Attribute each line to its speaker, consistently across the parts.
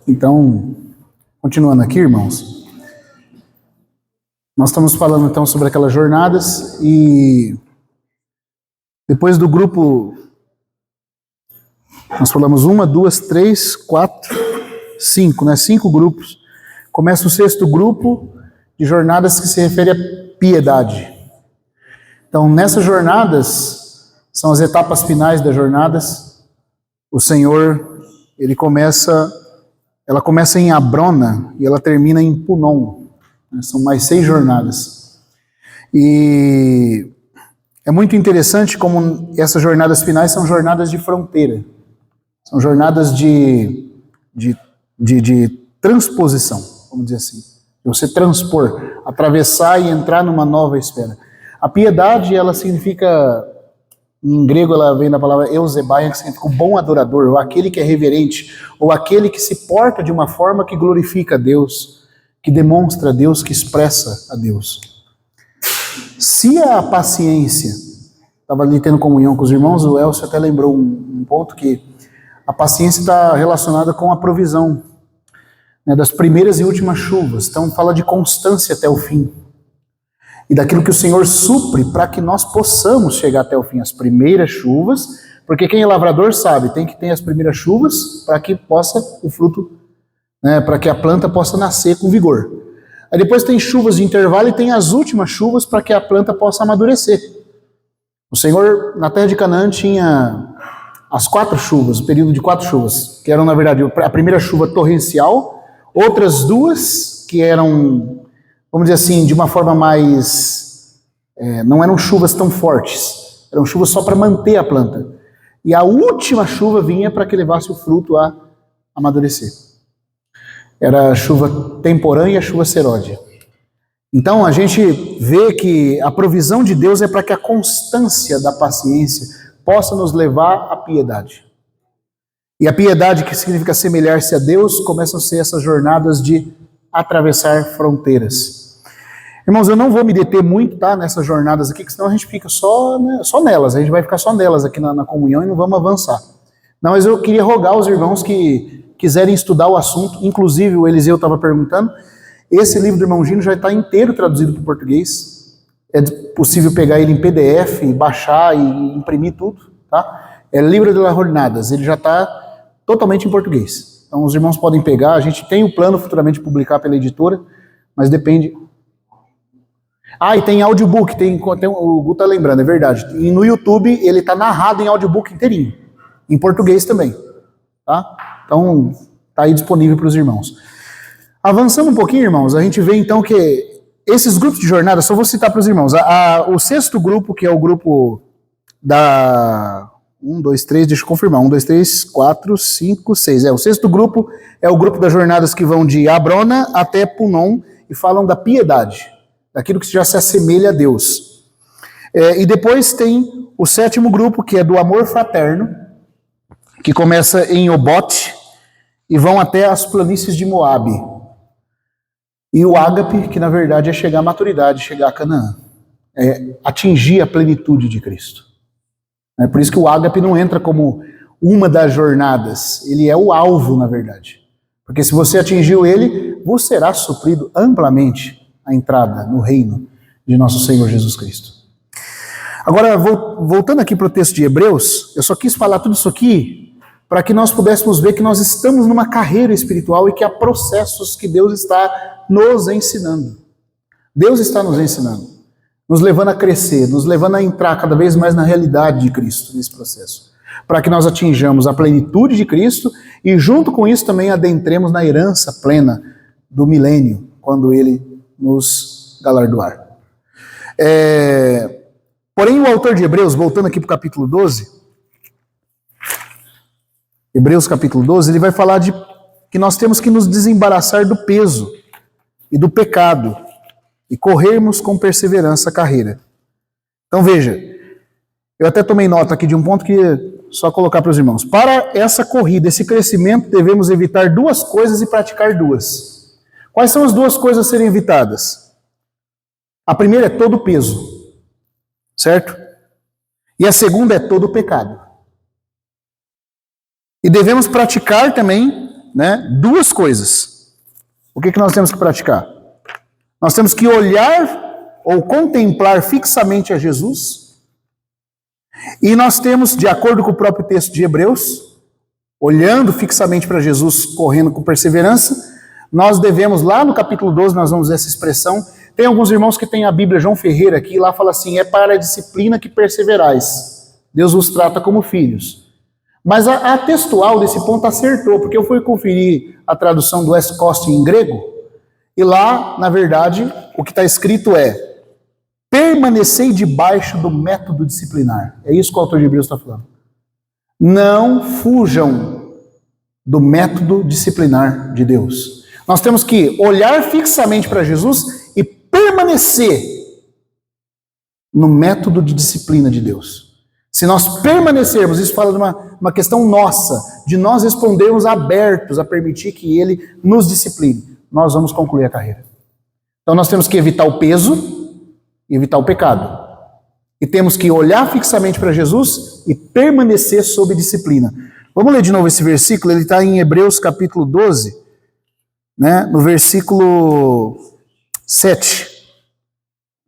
Speaker 1: Então, continuando aqui, irmãos, nós estamos falando então sobre aquelas jornadas e depois do grupo, nós falamos 1, 2, 3, 4, 5, né? 5 grupos. Começa o 6º grupo de jornadas que se refere à piedade. Então, nessas jornadas, são as etapas finais das jornadas. O Senhor, ela começa em Abrona e ela termina em Punon. São mais 6 jornadas. E é muito interessante como essas jornadas finais são jornadas de fronteira. São jornadas de transposição, vamos dizer assim. Você transpor, atravessar e entrar numa nova esfera. A piedade, ela significa, em grego ela vem da palavra eusebaia, que significa o bom adorador, ou aquele que é reverente, ou aquele que se porta de uma forma que glorifica a Deus, que demonstra a Deus, que expressa a Deus. Se a paciência, estava ali tendo comunhão com os irmãos, o Elcio até lembrou um ponto que a paciência está relacionada com a provisão, né, das primeiras e últimas chuvas. Então fala de constância até o fim. E daquilo que o Senhor supre para que nós possamos chegar até o fim. As primeiras chuvas, porque quem é lavrador sabe, tem que ter as primeiras chuvas para que possa o fruto, né, para que a planta possa nascer com vigor. Aí depois tem chuvas de intervalo e tem as últimas chuvas para que a planta possa amadurecer. O Senhor, na terra de Canaã, tinha as 4 chuvas, o período de 4 chuvas, que eram, na verdade, a primeira chuva torrencial, outras 2 que eram, vamos dizer assim, de uma forma mais... não eram chuvas tão fortes, eram chuvas só para manter a planta. E a última chuva vinha para que levasse o fruto a amadurecer. Era a chuva temporã e a chuva seródia. Então a gente vê que a provisão de Deus é para que a constância da paciência possa nos levar à piedade. E a piedade, que significa assemelhar-se a Deus, começam a ser essas jornadas de atravessar fronteiras. Irmãos, eu não vou me deter muito, tá, nessas jornadas aqui, que senão a gente fica só nelas, a gente vai ficar só nelas aqui na comunhão e não vamos avançar. Não, mas eu queria rogar aos irmãos que quiserem estudar o assunto, inclusive o Eliseu estava perguntando, esse livro do irmão Gino já está inteiro traduzido para o português. É possível pegar ele em PDF, baixar e imprimir tudo, tá? É Livro de las Jornadas, ele já está totalmente em português. Então os irmãos podem pegar, a gente tem o plano futuramente de publicar pela editora, mas depende... Ah, e tem audiobook, o Gu tá lembrando, é verdade. E no YouTube ele está narrado em audiobook inteirinho, em português também, tá? Então está aí disponível para os irmãos. Avançando um pouquinho, irmãos, a gente vê então que esses grupos de jornada, só vou citar para os irmãos, o 6º grupo, que é o grupo da... 1, 2, 3, deixa eu confirmar, 1, 2, 3, 4, 5, 6, o 6º grupo é o grupo das jornadas que vão de Abrona até Punon e falam da piedade, daquilo que já se assemelha a Deus. E depois tem o 7º grupo, que é do amor fraterno, que começa em Obote e vão até as planícies de Moabe. E o ágape, que na verdade é chegar à maturidade, chegar a Canaã. É atingir a plenitude de Cristo. É por isso que o ágape não entra como uma das jornadas. Ele é o alvo, na verdade. Porque se você atingiu ele, você será suprido amplamente a entrada no reino de nosso Senhor Jesus Cristo. Agora, voltando aqui para o texto de Hebreus, eu só quis falar tudo isso aqui para que nós pudéssemos ver que nós estamos numa carreira espiritual e que há processos que Deus está nos ensinando. Deus está nos ensinando, nos levando a crescer, nos levando a entrar cada vez mais na realidade de Cristo nesse processo, para que nós atinjamos a plenitude de Cristo e junto com isso também adentremos na herança plena do milênio, quando Ele nos galardoar. Porém, o autor de Hebreus, voltando aqui para o capítulo 12, Hebreus capítulo 12, ele vai falar de que nós temos que nos desembaraçar do peso e do pecado e corrermos com perseverança a carreira. Então veja, eu até tomei nota aqui de um ponto que só colocar para os irmãos. Para essa corrida, esse crescimento, devemos evitar 2 coisas e praticar 2. Quais são as 2 coisas a serem evitadas? A primeira é todo o peso, certo? E a segunda é todo o pecado. E devemos praticar também né, duas coisas. O que nós temos que praticar? Nós temos que olhar ou contemplar fixamente a Jesus. E nós temos, de acordo com o próprio texto de Hebreus, olhando fixamente para Jesus, correndo com perseverança, nós devemos, lá no capítulo 12, nós vamos ver essa expressão. Tem alguns irmãos que têm a Bíblia João Ferreira aqui, lá fala assim, é para a disciplina que perseverais. Deus os trata como filhos. Mas a textual desse ponto acertou, porque eu fui conferir a tradução do West Coast em grego, e lá, na verdade, o que está escrito é, permanecei debaixo do método disciplinar. É isso que o autor de Hebreus está falando. Não fujam do método disciplinar de Deus. Nós temos que olhar fixamente para Jesus e permanecer no método de disciplina de Deus. Se nós permanecermos, isso fala de uma questão nossa, de nós respondermos abertos a permitir que Ele nos discipline, nós vamos concluir a carreira. Então nós temos que evitar o peso e evitar o pecado. E temos que olhar fixamente para Jesus e permanecer sob disciplina. Vamos ler de novo esse versículo, ele está em Hebreus capítulo 12, né, no versículo 7.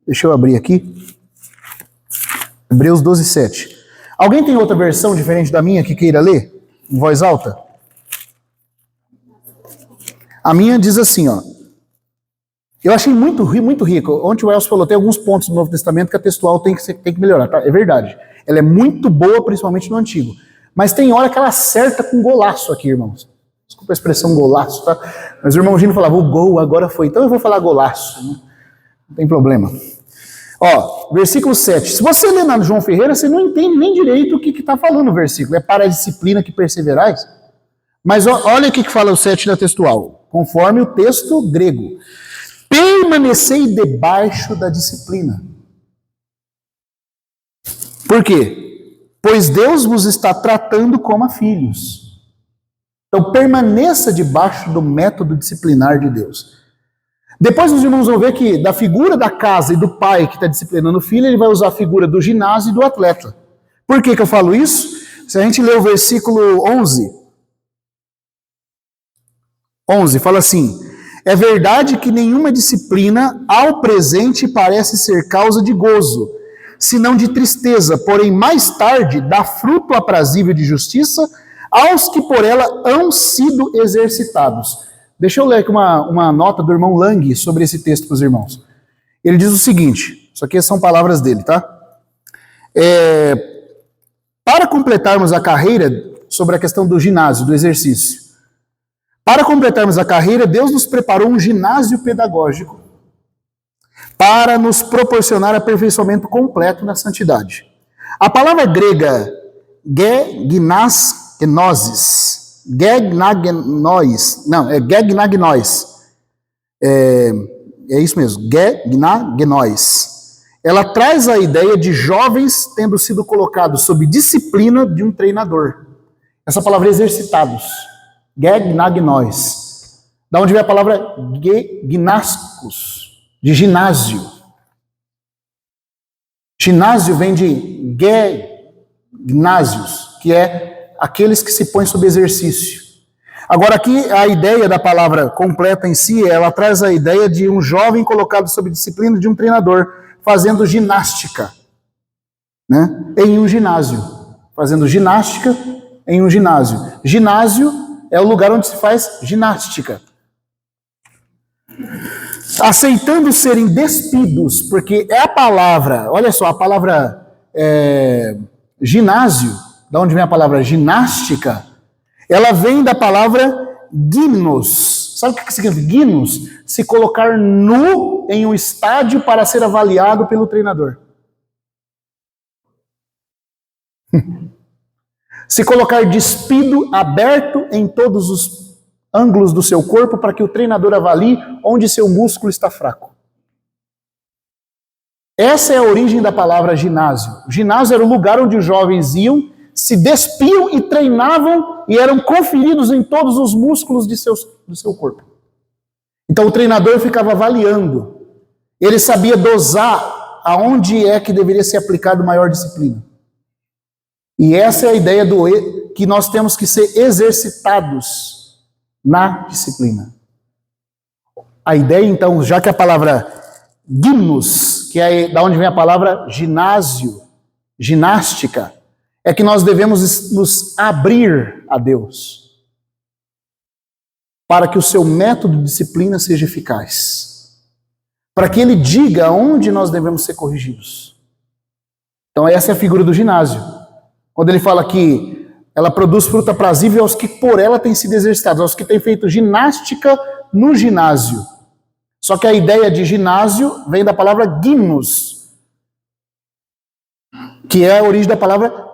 Speaker 1: Deixa eu abrir aqui. Hebreus 12, 7. Alguém tem outra versão diferente da minha que queira ler? Em voz alta? A minha diz assim, ó. Eu achei muito rico. Ontem o Elcio falou, tem alguns pontos do Novo Testamento que a textual tem que melhorar. Tá? É verdade. Ela é muito boa, principalmente no Antigo. Mas tem hora que ela acerta com golaço aqui, irmãos. Desculpa a expressão golaço, tá? Mas o irmão Gino falava, o gol agora foi. Então eu vou falar golaço. Né? Não tem problema. Ó, versículo 7. Se você ler na João Ferreira, você não entende nem direito o que está falando o versículo. É para a disciplina que perseverais. Mas olha o que fala o 7 da textual. Conforme o texto grego. Permanecei debaixo da disciplina. Por quê? Pois Deus vos está tratando como a filhos. Então permaneça debaixo do método disciplinar de Deus. Depois os irmãos vão ver que da figura da casa e do pai que está disciplinando o filho, ele vai usar a figura do ginásio e do atleta. Por que eu falo isso? Se a gente ler o versículo 11, fala assim, é verdade que nenhuma disciplina ao presente parece ser causa de gozo, senão de tristeza, porém mais tarde dá fruto aprazível de justiça aos que por ela hão sido exercitados. Deixa eu ler aqui uma nota do irmão Lang sobre esse texto para os irmãos. Ele diz o seguinte, isso aqui são palavras dele, tá? Para completarmos a carreira, sobre a questão do ginásio, do exercício, para completarmos a carreira, Deus nos preparou um ginásio pedagógico para nos proporcionar aperfeiçoamento completo na santidade. A palavra grega gegnosis, é isso mesmo, gegnois. Ela traz a ideia de jovens tendo sido colocados sob disciplina de um treinador. Essa palavra é exercitados. Gegnagnós. Da onde vem a palavra gnascos, de ginásio. Ginásio vem de gnásios, que é aqueles que se põem sob exercício. Agora aqui a ideia da palavra completa em si, ela traz a ideia de um jovem colocado sob disciplina de um treinador, fazendo ginástica, né? Em um ginásio. Fazendo ginástica em um ginásio. Ginásio é o lugar onde se faz ginástica. Aceitando serem despidos, porque é a palavra, olha só, a palavra ginásio, da onde vem a palavra ginástica, ela vem da palavra gimnos. Sabe o que significa gimnos? Se colocar nu em um estádio para ser avaliado pelo treinador. Se colocar despido, aberto em todos os ângulos do seu corpo para que o treinador avalie onde seu músculo está fraco. Essa é a origem da palavra ginásio. O ginásio era o lugar onde os jovens iam, se despiam e treinavam e eram conferidos em todos os músculos do seu corpo. Então o treinador ficava avaliando. Ele sabia dosar aonde é que deveria ser aplicado maior disciplina. E essa é a ideia que nós temos que ser exercitados na disciplina. A ideia, então, já que a palavra gimnos, que é da onde vem a palavra ginásio, ginástica, é que nós devemos nos abrir a Deus para que o seu método de disciplina seja eficaz, para que ele diga onde nós devemos ser corrigidos. Então essa é a figura do ginásio. Quando ele fala que ela produz fruta aprazível aos que por ela têm sido exercitados, aos que têm feito ginástica no ginásio. Só que a ideia de ginásio vem da palavra gimnos, que é a origem da palavra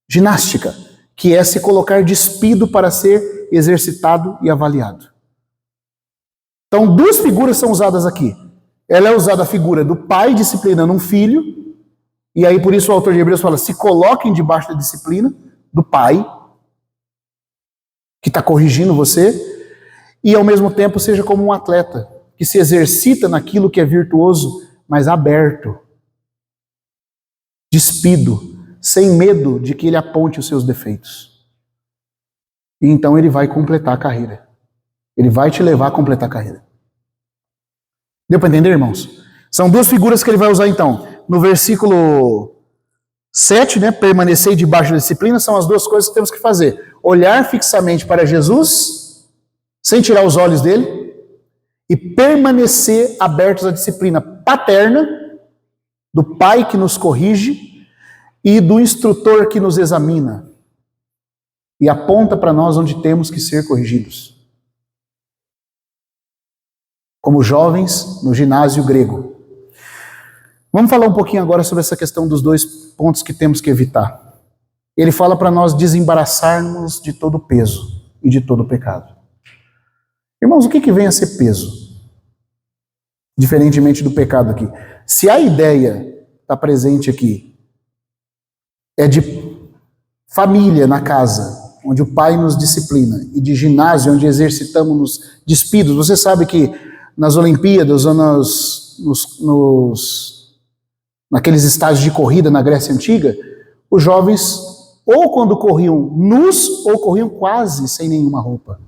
Speaker 1: ginástica, que é se colocar despido para ser exercitado e avaliado. Então, duas figuras são usadas aqui. Ela é usada a figura do pai disciplinando um filho, e aí por isso o autor de Hebreus fala, se coloquem debaixo da disciplina do pai, que está corrigindo você, e ao mesmo tempo seja como um atleta, que se exercita naquilo que é virtuoso, mas aberto, despido, sem medo de que ele aponte os seus defeitos. E então ele vai completar a carreira. Ele vai te levar a completar a carreira. Deu para entender, irmãos? São duas figuras que ele vai usar então. No versículo 7, né, permanecer debaixo da disciplina, são as duas coisas que temos que fazer. Olhar fixamente para Jesus, sem tirar os olhos dele, e permanecer abertos à disciplina paterna, do pai que nos corrige e do instrutor que nos examina e aponta para nós onde temos que ser corrigidos. Como jovens no ginásio grego. Vamos falar um pouquinho agora sobre essa questão dos dois pontos que temos que evitar. Ele fala para nós desembaraçarmos de todo peso e de todo pecado. Irmãos, o que vem a ser peso? Diferentemente do pecado aqui. Se a ideia está presente aqui é de família na casa, onde o pai nos disciplina, e de ginásio, onde exercitamos despidos. Você sabe que nas Olimpíadas ou naqueles estágios de corrida na Grécia Antiga, os jovens ou quando corriam nus ou corriam quase sem nenhuma roupa,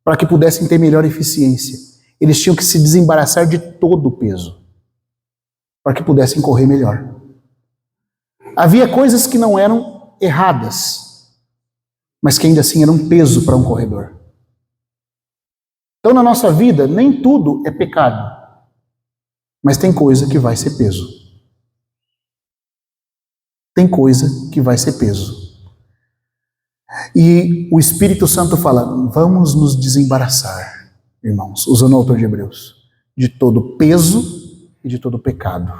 Speaker 1: para que pudessem ter melhor eficiência. Eles tinham que se desembaraçar de todo o peso, para que pudessem correr melhor. Havia coisas que não eram erradas, mas que ainda assim eram um peso para um corredor. Então, na nossa vida, nem tudo é pecado, mas tem coisa que vai ser peso. Tem coisa que vai ser peso. E o Espírito Santo fala, vamos nos desembaraçar, irmãos, usando o autor de Hebreus, de todo peso e de todo pecado.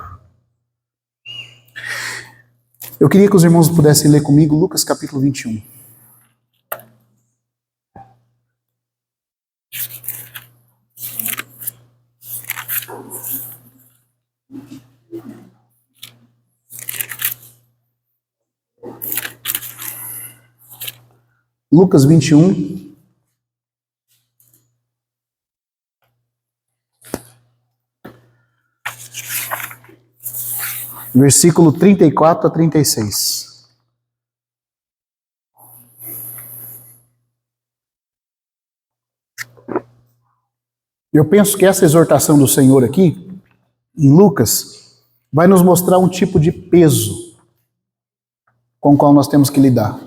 Speaker 1: Eu queria que os irmãos pudessem ler comigo Lucas capítulo 21. Lucas 21. Versículo 34 a 36. Eu penso que essa exortação do Senhor aqui, em Lucas, vai nos mostrar um tipo de peso com o qual nós temos que lidar.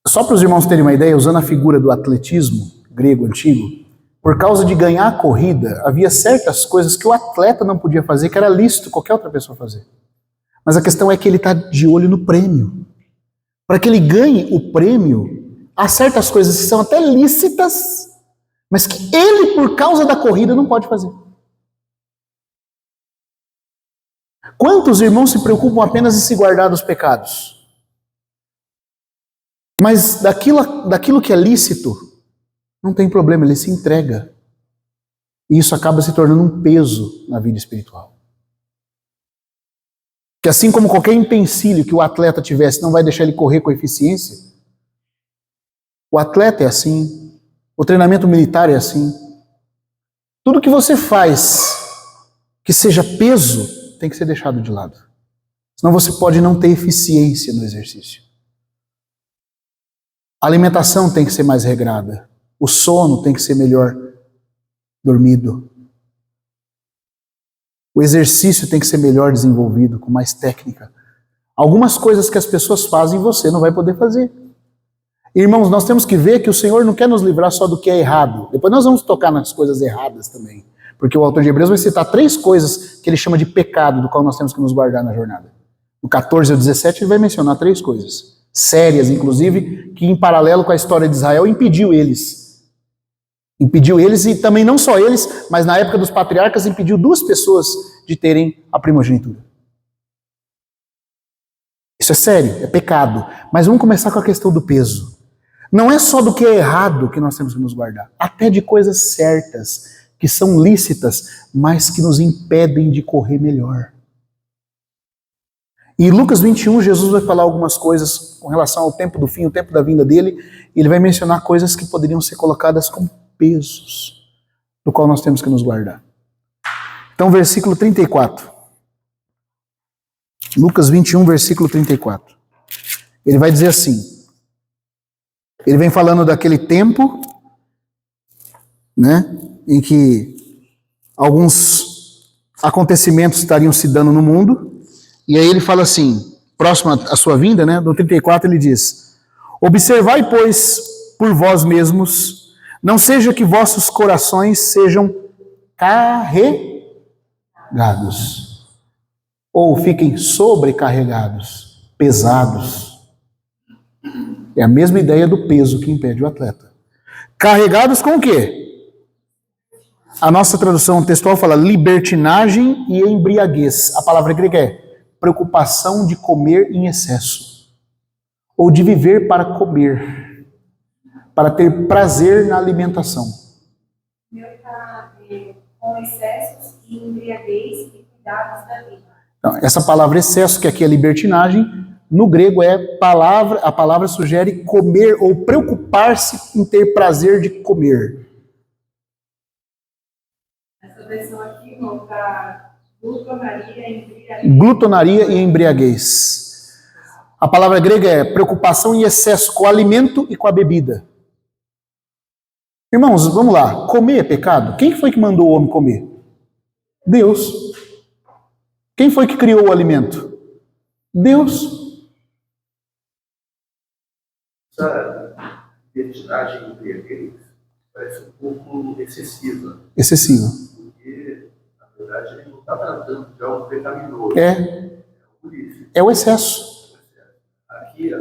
Speaker 1: Só para os irmãos terem uma ideia, usando a figura do atletismo grego antigo, por causa de ganhar a corrida, havia certas coisas que o atleta não podia fazer, que era lícito qualquer outra pessoa fazer. Mas a questão é que ele está de olho no prêmio. Para que ele ganhe o prêmio, há certas coisas que são até lícitas, mas que ele, por causa da corrida, não pode fazer. Quantos irmãos se preocupam apenas em se guardar dos pecados? Mas daquilo que é lícito, não tem problema, ele se entrega. E isso acaba se tornando um peso na vida espiritual. Que assim como qualquer empecilho que o atleta tivesse não vai deixar ele correr com eficiência, o atleta é assim, o treinamento militar é assim. Tudo que você faz que seja peso tem que ser deixado de lado. Senão você pode não ter eficiência no exercício. A alimentação tem que ser mais regrada. O sono tem que ser melhor dormido. O exercício tem que ser melhor desenvolvido, com mais técnica. Algumas coisas que as pessoas fazem, você não vai poder fazer. Irmãos, nós temos que ver que o Senhor não quer nos livrar só do que é errado. Depois nós vamos tocar nas coisas erradas também. Porque o autor de Hebreus vai citar 3 coisas que ele chama de pecado, do qual nós temos que nos guardar na jornada. No 14 ao 17 ele vai mencionar 3 coisas. Sérias, inclusive, que em paralelo com a história de Israel impediu eles. Impediu eles, e também não só eles, mas na época dos patriarcas impediu 2 pessoas de terem a primogenitura. Isso é sério, é pecado. Mas vamos começar com a questão do peso. Não é só do que é errado que nós temos que nos guardar, até de coisas certas, que são lícitas, mas que nos impedem de correr melhor. Em Lucas 21, Jesus vai falar algumas coisas com relação ao tempo do fim, o tempo da vinda dele, e ele vai mencionar coisas que poderiam ser colocadas como pesos, do qual nós temos que nos guardar. Então, versículo 34. Lucas 21, versículo 34. Ele vai dizer assim, ele vem falando daquele tempo, né, em que alguns acontecimentos estariam se dando no mundo, e aí ele fala assim, próximo à sua vinda, né, no 34 ele diz, observai, pois, por vós mesmos, não seja que vossos corações sejam carregados, ou fiquem sobrecarregados, pesados. É a mesma ideia do peso que impede o atleta. Carregados com o quê? A nossa tradução textual fala libertinagem e embriaguez. A palavra grega é preocupação de comer em excesso. Ou de viver para comer. Para ter prazer na alimentação.
Speaker 2: Meu está com excessos e embriaguez e cuidados da vida.
Speaker 1: Então, essa palavra excesso, que aqui é libertinagem, no grego a palavra sugere comer ou preocupar-se em ter prazer de comer.
Speaker 2: Essa versão aqui está glutonaria e embriaguez.
Speaker 1: Glutonaria e embriaguez. A palavra grega é preocupação em excesso com o alimento e com a bebida. Irmãos, vamos lá. Comer é pecado? Quem foi que mandou o homem comer? Deus. Quem foi que criou o alimento? Deus.
Speaker 3: Essa identidade embriaguez parece um pouco excessiva.
Speaker 1: Excessiva.
Speaker 3: Porque, na verdade, ele não está tratando de algo pecaminoso.
Speaker 1: É o excesso.
Speaker 3: Aqui, a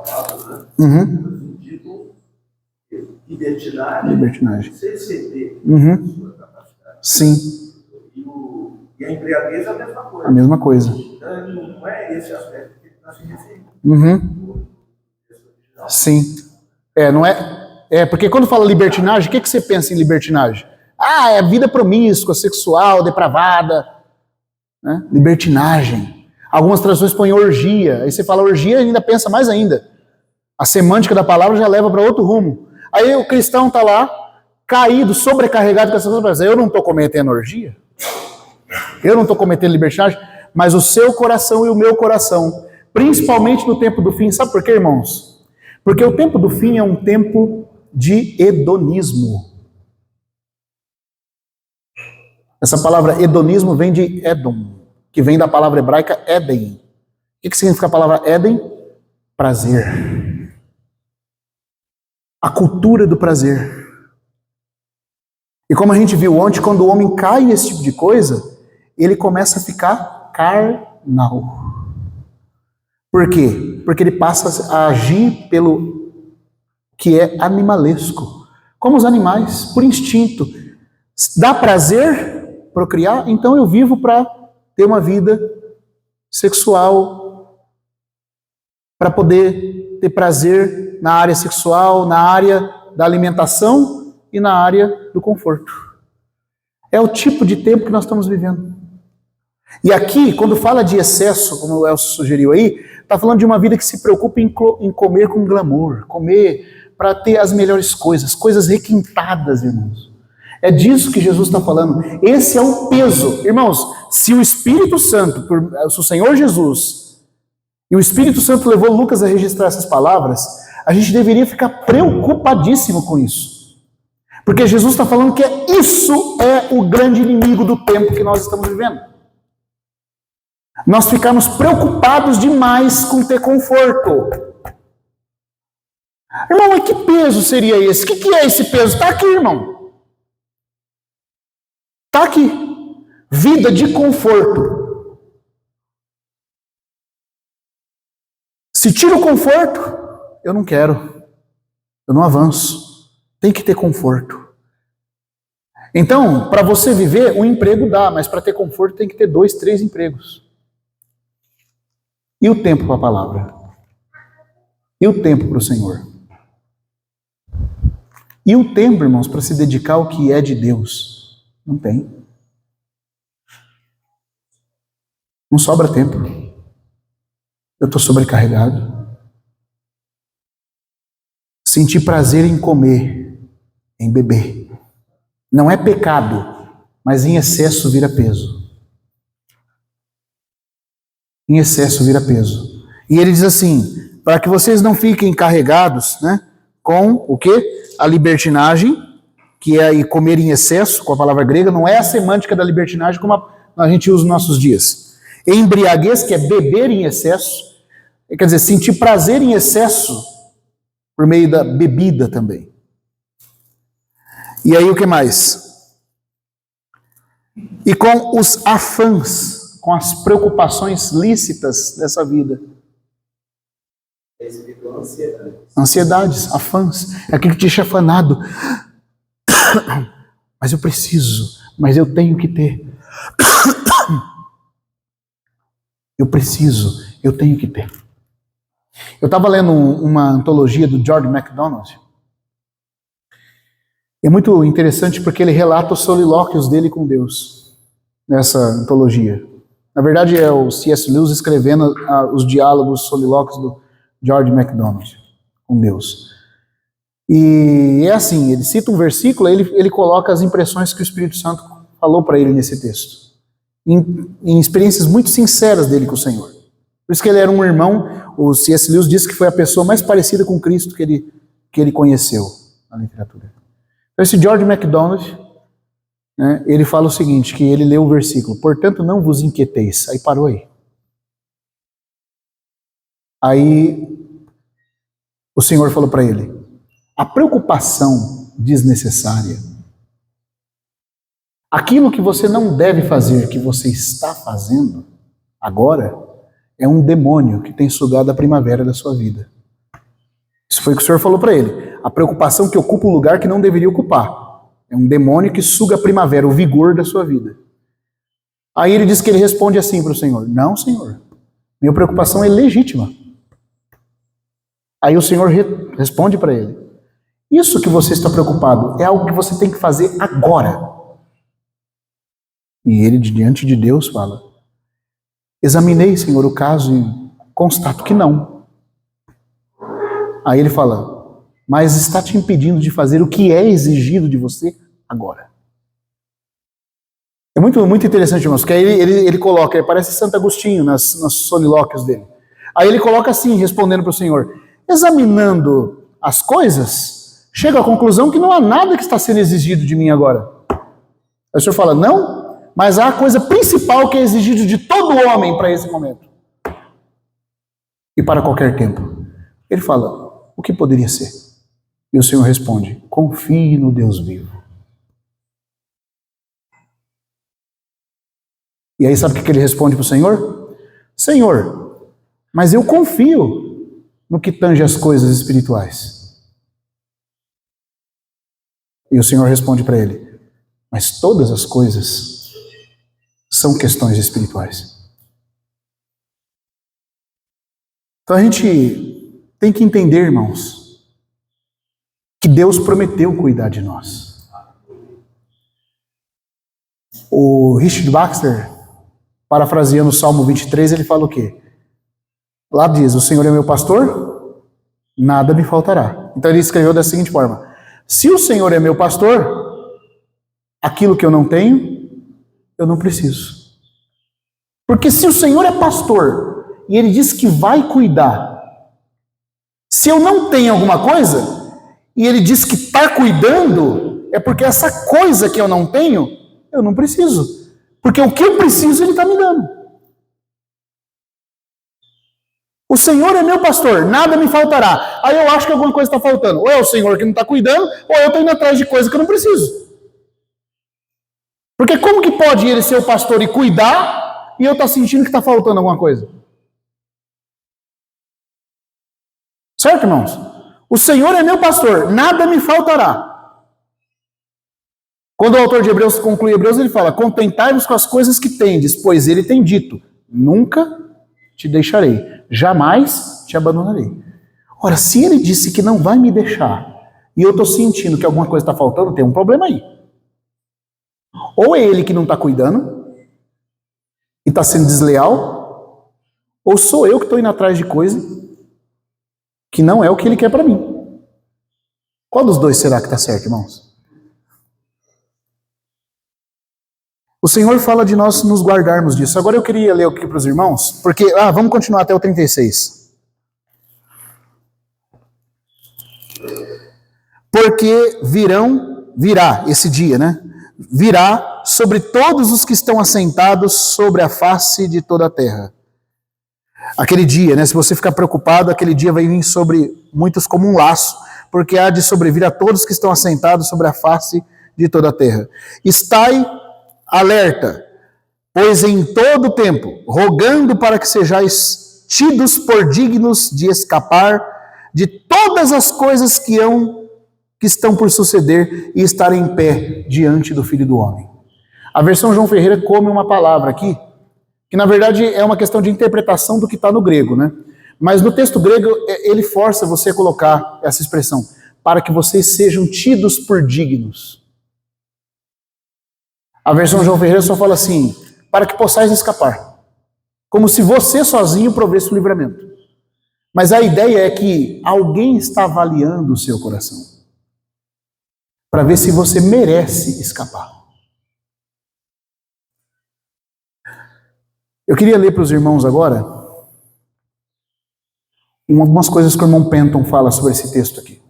Speaker 3: palavra, né? No sentido de libertinagem. Se exceder a sua capacidade.
Speaker 1: Sim.
Speaker 3: E a embriaguez é a mesma coisa.
Speaker 1: A mesma coisa.
Speaker 3: Então, não é esse aspecto que ele está se referindo.
Speaker 1: Sim. Não é. Porque quando fala libertinagem, o que você pensa em libertinagem? É vida promíscua, sexual, depravada. Né? Libertinagem. Algumas traduções põem orgia. Aí você fala orgia e ainda pensa mais ainda. A semântica da palavra já leva para outro rumo. Aí o cristão está lá, caído, sobrecarregado com essas coisas. Eu não estou cometendo orgia. Eu não estou cometendo libertinagem. Mas o seu coração e o meu coração, principalmente no tempo do fim, sabe por quê, irmãos? Porque o tempo do fim é um tempo de hedonismo. Essa palavra hedonismo vem de Edom, que vem da palavra hebraica Éden. O que significa a palavra Éden? Prazer. A cultura do prazer. E como a gente viu ontem, quando o homem cai nesse tipo de coisa, ele começa a ficar carnal. Por quê? Porque ele passa a agir pelo que é animalesco. Como os animais, por instinto. Dá prazer procriar? Então eu vivo para ter uma vida sexual, para poder ter prazer na área sexual, na área da alimentação e na área do conforto. É o tipo de tempo que nós estamos vivendo. E aqui, quando fala de excesso, como o Elcio sugeriu aí, está falando de uma vida que se preocupa em comer com glamour, comer para ter as melhores coisas requintadas, irmãos. É disso que Jesus está falando. Esse é o peso. Irmãos, se o Espírito Santo, se o Senhor Jesus, e o Espírito Santo levou Lucas a registrar essas palavras, a gente deveria ficar preocupadíssimo com isso. Porque Jesus está falando que isso é o grande inimigo do tempo que nós estamos vivendo. Nós ficamos preocupados demais com ter conforto. Irmão, mas que peso seria esse? O que é esse peso? Está aqui, irmão. Está aqui. Vida de conforto. Se tira o conforto, eu não quero. Eu não avanço. Tem que ter conforto. Então, para você viver, um emprego dá, mas para ter conforto tem que ter 2, 3 empregos. E o tempo para a palavra? E o tempo para o Senhor? E o tempo, irmãos, para se dedicar ao que é de Deus? Não tem. Não sobra tempo. Eu estou sobrecarregado. Sentir prazer em comer, em beber. Não é pecado, mas em excesso vira peso. Em excesso vira peso. E ele diz assim, para que vocês não fiquem carregados, né, com o quê? A libertinagem, que é aí comer em excesso, com a palavra grega, não é a semântica da libertinagem como a gente usa nos nossos dias. Embriaguez, que é beber em excesso, quer dizer, sentir prazer em excesso por meio da bebida também. E aí o que mais? E com os afãs, com as preocupações lícitas dessa vida. Ansiedades, afãs, é aquilo que te deixa afanado. Mas eu preciso, mas eu tenho que ter. Eu preciso, eu tenho que ter. Eu estava lendo uma antologia do George MacDonald. É muito interessante porque ele relata os solilóquios dele com Deus nessa antologia. Na verdade é o C.S. Lewis escrevendo os diálogos, os solilóquios do George MacDonald com Deus. E é assim, ele cita um versículo, ele coloca as impressões que o Espírito Santo falou para ele nesse texto. Em experiências muito sinceras dele com o Senhor. Por isso que ele era um irmão, o C.S. Lewis disse que foi a pessoa mais parecida com Cristo que ele conheceu na literatura. Então esse George MacDonald, né, ele fala o seguinte, que ele leu o versículo, portanto não vos inquieteis. Aí parou aí. Aí o Senhor falou para ele, a preocupação desnecessária, aquilo que você não deve fazer, que você está fazendo agora, é um demônio que tem sugado a primavera da sua vida. Isso foi o que o Senhor falou para ele. A preocupação que ocupa um lugar que não deveria ocupar. É um demônio que suga a primavera, o vigor da sua vida. Aí ele diz que ele responde assim para o Senhor, não, Senhor, minha preocupação é legítima. Aí o Senhor responde para ele, isso que você está preocupado é algo que você tem que fazer agora. E ele, diante de Deus, fala, examinei, Senhor, o caso e constato que não. Aí ele fala, mas está te impedindo de fazer o que é exigido de você agora. É muito, muito interessante, irmãos, porque aí ele coloca, parece Santo Agostinho nos solilóquios dele. Aí ele coloca assim, respondendo para o Senhor, examinando as coisas, chega à conclusão que não há nada que está sendo exigido de mim agora. Aí o Senhor fala, não, mas há a coisa principal que é exigido de todo homem para esse momento. E para qualquer tempo. Ele fala, o que poderia ser? E o Senhor responde, confie no Deus vivo. E aí sabe o que ele responde para o Senhor? Senhor, mas eu confio no que tange as coisas espirituais. E o Senhor responde para ele, mas todas as coisas são questões espirituais. Então a gente tem que entender, irmãos, que Deus prometeu cuidar de nós. O Richard Baxter, parafraseando o Salmo 23, ele fala o quê? Lá diz, o Senhor é meu pastor, nada me faltará. Então ele escreveu da seguinte forma, se o Senhor é meu pastor, aquilo que eu não tenho, eu não preciso. Porque se o Senhor é pastor e ele diz que vai cuidar. Se eu não tenho alguma coisa, e ele diz que está cuidando, é porque essa coisa que eu não tenho, eu não preciso. Porque o que eu preciso, ele está me dando. O Senhor é meu pastor, nada me faltará. Aí eu acho que alguma coisa está faltando. Ou é o Senhor que não está cuidando, ou eu estou indo atrás de coisa que eu não preciso. Porque como que pode ele ser o pastor e cuidar, e eu estou sentindo que está faltando alguma coisa? Certo, irmãos? O Senhor é meu pastor, nada me faltará. Quando o autor de Hebreus conclui Hebreus, ele fala: contentai-vos com as coisas que tendes, pois ele tem dito: nunca te deixarei, jamais te abandonarei. Ora, se ele disse que não vai me deixar, e eu estou sentindo que alguma coisa está faltando, tem um problema aí. Ou é ele que não está cuidando, e está sendo desleal, ou sou eu que estou indo atrás de coisa que não é o que ele quer para mim. Qual dos dois será que está certo, irmãos? O Senhor fala de nós nos guardarmos disso. Agora eu queria ler aqui para os irmãos, porque, vamos continuar até o 36. Porque virá esse dia, né? Virá sobre todos os que estão assentados sobre a face de toda a terra. Aquele dia, né? Se você ficar preocupado, aquele dia vai vir sobre muitos como um laço, porque há de sobrevir a todos que estão assentados sobre a face de toda a terra. Estai alerta, pois em todo o tempo, rogando para que sejais tidos por dignos de escapar de todas as coisas que estão por suceder e estar em pé diante do Filho do Homem. A versão João Ferreira come uma palavra aqui, que na verdade é uma questão de interpretação do que está no grego, né? Mas no texto grego ele força você a colocar essa expressão, para que vocês sejam tidos por dignos. A versão João Ferreira só fala assim, para que possais escapar. Como se você sozinho provesse o livramento. Mas a ideia é que alguém está avaliando o seu coração, para ver se você merece escapar. Eu queria ler para os irmãos agora algumas coisas que o irmão Penton fala sobre esse texto aqui.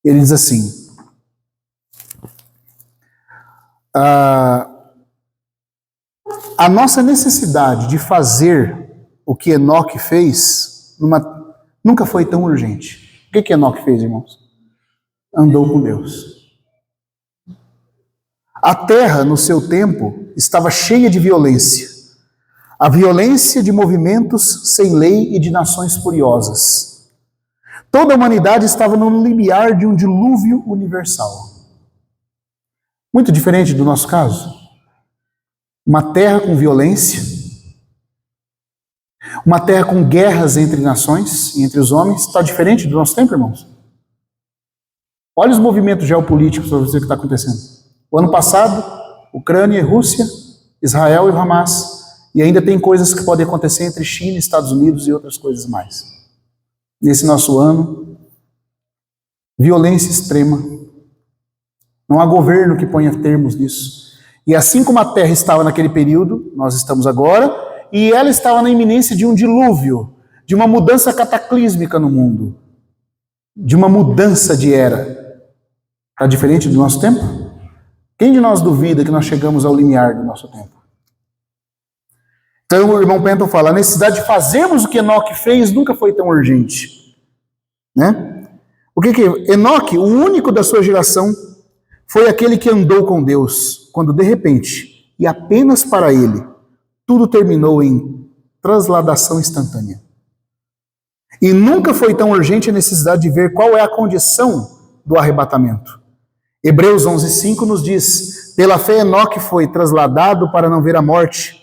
Speaker 1: Ele diz assim: a nossa necessidade de fazer o que Enoque fez nunca foi tão urgente. O que Enoque fez, irmãos? Andou com Deus. A terra, no seu tempo, estava cheia de violência. A violência de movimentos sem lei e de nações furiosas. Toda a humanidade estava no limiar de um dilúvio universal. Muito diferente do nosso caso. Uma terra com violência, uma terra com guerras entre nações, entre os homens. Está diferente do nosso tempo, irmãos? Olha os movimentos geopolíticos para você o que está acontecendo. O ano passado, Ucrânia e Rússia, Israel e Hamas, e ainda tem coisas que podem acontecer entre China, Estados Unidos e outras coisas mais. Nesse nosso ano, violência extrema. Não há governo que ponha termos nisso. E assim como a terra estava naquele período, nós estamos agora, e ela estava na iminência de um dilúvio, de uma mudança cataclísmica no mundo, de uma mudança de era. Está diferente do nosso tempo? Quem de nós duvida que nós chegamos ao limiar do nosso tempo? Então o irmão Penton fala, a necessidade de fazermos o que Enoque fez nunca foi tão urgente. Né? O que Enoque, o único da sua geração, foi aquele que andou com Deus, quando de repente, e apenas para ele, tudo terminou em transladação instantânea. E nunca foi tão urgente a necessidade de ver qual é a condição do arrebatamento. Hebreus 11:5 nos diz, pela fé Enoque foi trasladado para não ver a morte,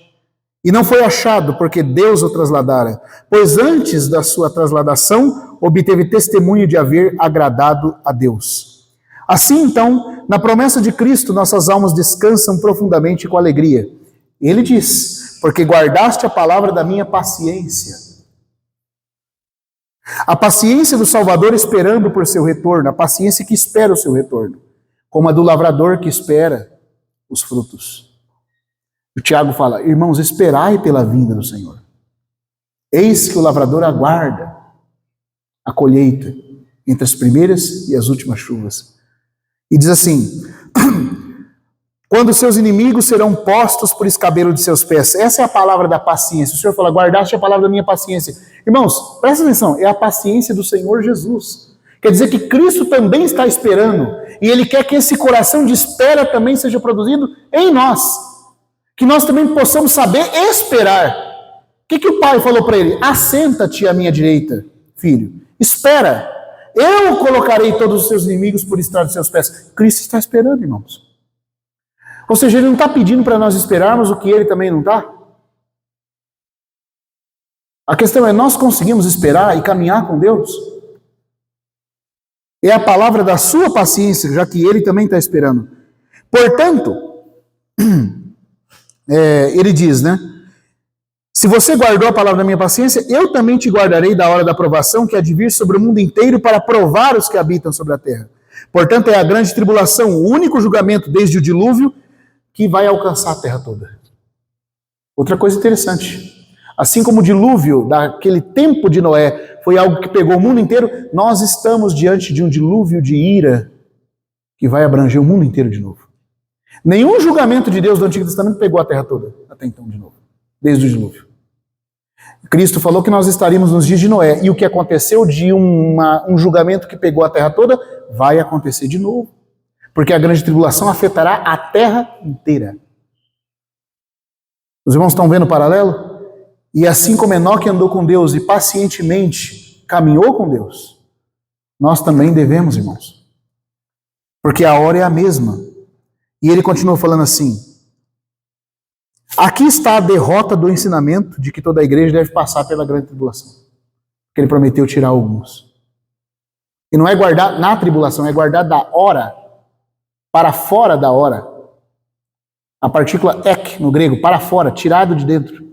Speaker 1: e não foi achado porque Deus o trasladara, pois antes da sua trasladação obteve testemunho de haver agradado a Deus. Assim então, na promessa de Cristo, nossas almas descansam profundamente com alegria. Ele diz, porque guardaste a palavra da minha paciência. A paciência do Salvador esperando por seu retorno, a paciência que espera o seu retorno, como a do lavrador que espera os frutos. O Tiago fala, irmãos, esperai pela vinda do Senhor. Eis que o lavrador aguarda a colheita entre as primeiras e as últimas chuvas. E diz assim: quando seus inimigos serão postos por escabelo de seus pés. Essa é a palavra da paciência. O Senhor fala: guardaste a palavra da minha paciência. Irmãos, presta atenção, é a paciência do Senhor Jesus. Quer dizer que Cristo também está esperando, e Ele quer que esse coração de espera também seja produzido em nós. Que nós também possamos saber esperar. O que o pai falou para ele? Assenta-te à minha direita, filho. Espera. Eu colocarei todos os seus inimigos por estrado de seus pés. Cristo está esperando, irmãos. Ou seja, Ele não está pedindo para nós esperarmos o que Ele também não está. A questão é, nós conseguimos esperar e caminhar com Deus? É a palavra da sua paciência, já que Ele também está esperando. Portanto, Ele diz, né? Se você guardou a palavra da minha paciência, eu também te guardarei da hora da provação que há de vir sobre o mundo inteiro para provar os que habitam sobre a terra. Portanto, é a grande tribulação, o único julgamento desde o dilúvio que vai alcançar a terra toda. Outra coisa interessante. Assim como o dilúvio daquele tempo de Noé foi algo que pegou o mundo inteiro, nós estamos diante de um dilúvio de ira que vai abranger o mundo inteiro de novo. Nenhum julgamento de Deus do Antigo Testamento pegou a terra toda, até então de novo, desde o dilúvio. Cristo falou que nós estaríamos nos dias de Noé, e o que aconteceu de um julgamento que pegou a terra toda, vai acontecer de novo. Porque a grande tribulação afetará a terra inteira. Os irmãos estão vendo o paralelo? E assim como Enoque andou com Deus e pacientemente caminhou com Deus, nós também devemos, irmãos. Porque a hora é a mesma. E ele continua falando assim: aqui está a derrota do ensinamento de que toda a igreja deve passar pela grande tribulação. Que ele prometeu tirar alguns. E não é guardar na tribulação, é guardar da hora para fora da hora. A partícula ek no grego, para fora, tirado de dentro.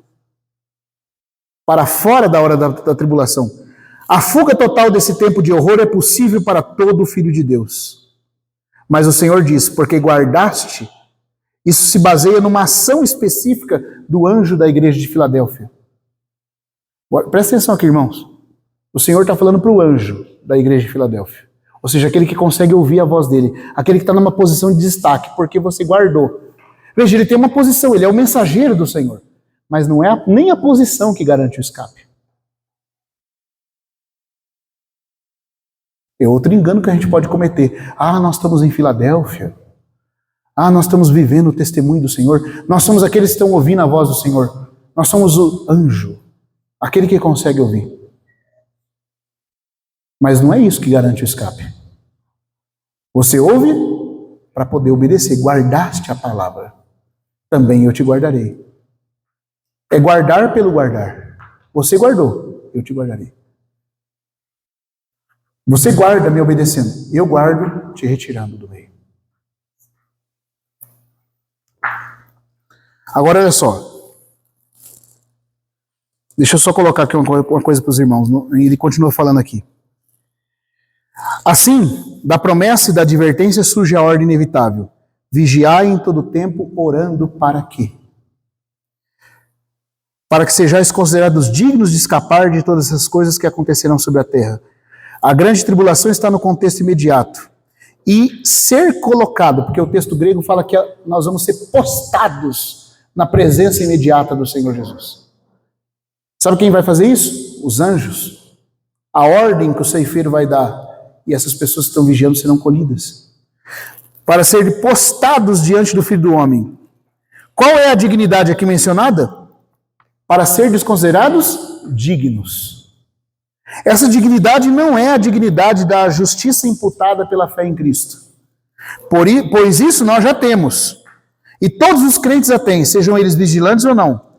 Speaker 1: Para fora da hora da tribulação. A fuga total desse tempo de horror é possível para todo filho de Deus. Mas o Senhor diz: porque guardaste. Isso se baseia numa ação específica do anjo da igreja de Filadélfia. Presta atenção aqui, irmãos. O Senhor está falando para o anjo da igreja de Filadélfia. Ou seja, aquele que consegue ouvir a voz dele. Aquele que está numa posição de destaque, porque você guardou. Veja, ele tem uma posição, ele é o mensageiro do Senhor. Mas não é nem a posição que garante o escape. É outro engano que a gente pode cometer. Ah, nós estamos em Filadélfia. Ah, nós estamos vivendo o testemunho do Senhor. Nós somos aqueles que estão ouvindo a voz do Senhor. Nós somos o anjo, aquele que consegue ouvir. Mas não é isso que garante o escape. Você ouve para poder obedecer. Guardaste a palavra. Também eu te guardarei. É guardar pelo guardar. Você guardou, eu te guardarei. Você guarda me obedecendo. Eu guardo te retirando do meio. Agora olha só. Deixa eu só colocar aqui uma coisa para os irmãos. Ele continua falando aqui. Assim, da promessa e da advertência surge a ordem inevitável. Vigiai em todo tempo, orando para quê? Para que sejais considerados dignos de escapar de todas essas coisas que acontecerão sobre a terra. A grande tribulação está no contexto imediato. E ser colocado, porque o texto grego fala que nós vamos ser postados na presença imediata do Senhor Jesus. Sabe quem vai fazer isso? Os anjos. A ordem que o ceifeiro vai dar. E essas pessoas que estão vigiando serão colhidas. Para serem postados diante do Filho do Homem. Qual é a dignidade aqui mencionada? Para ser desconsiderados dignos. Essa dignidade não é a dignidade da justiça imputada pela fé em Cristo. Pois isso nós já temos. E todos os crentes a têm, sejam eles vigilantes ou não.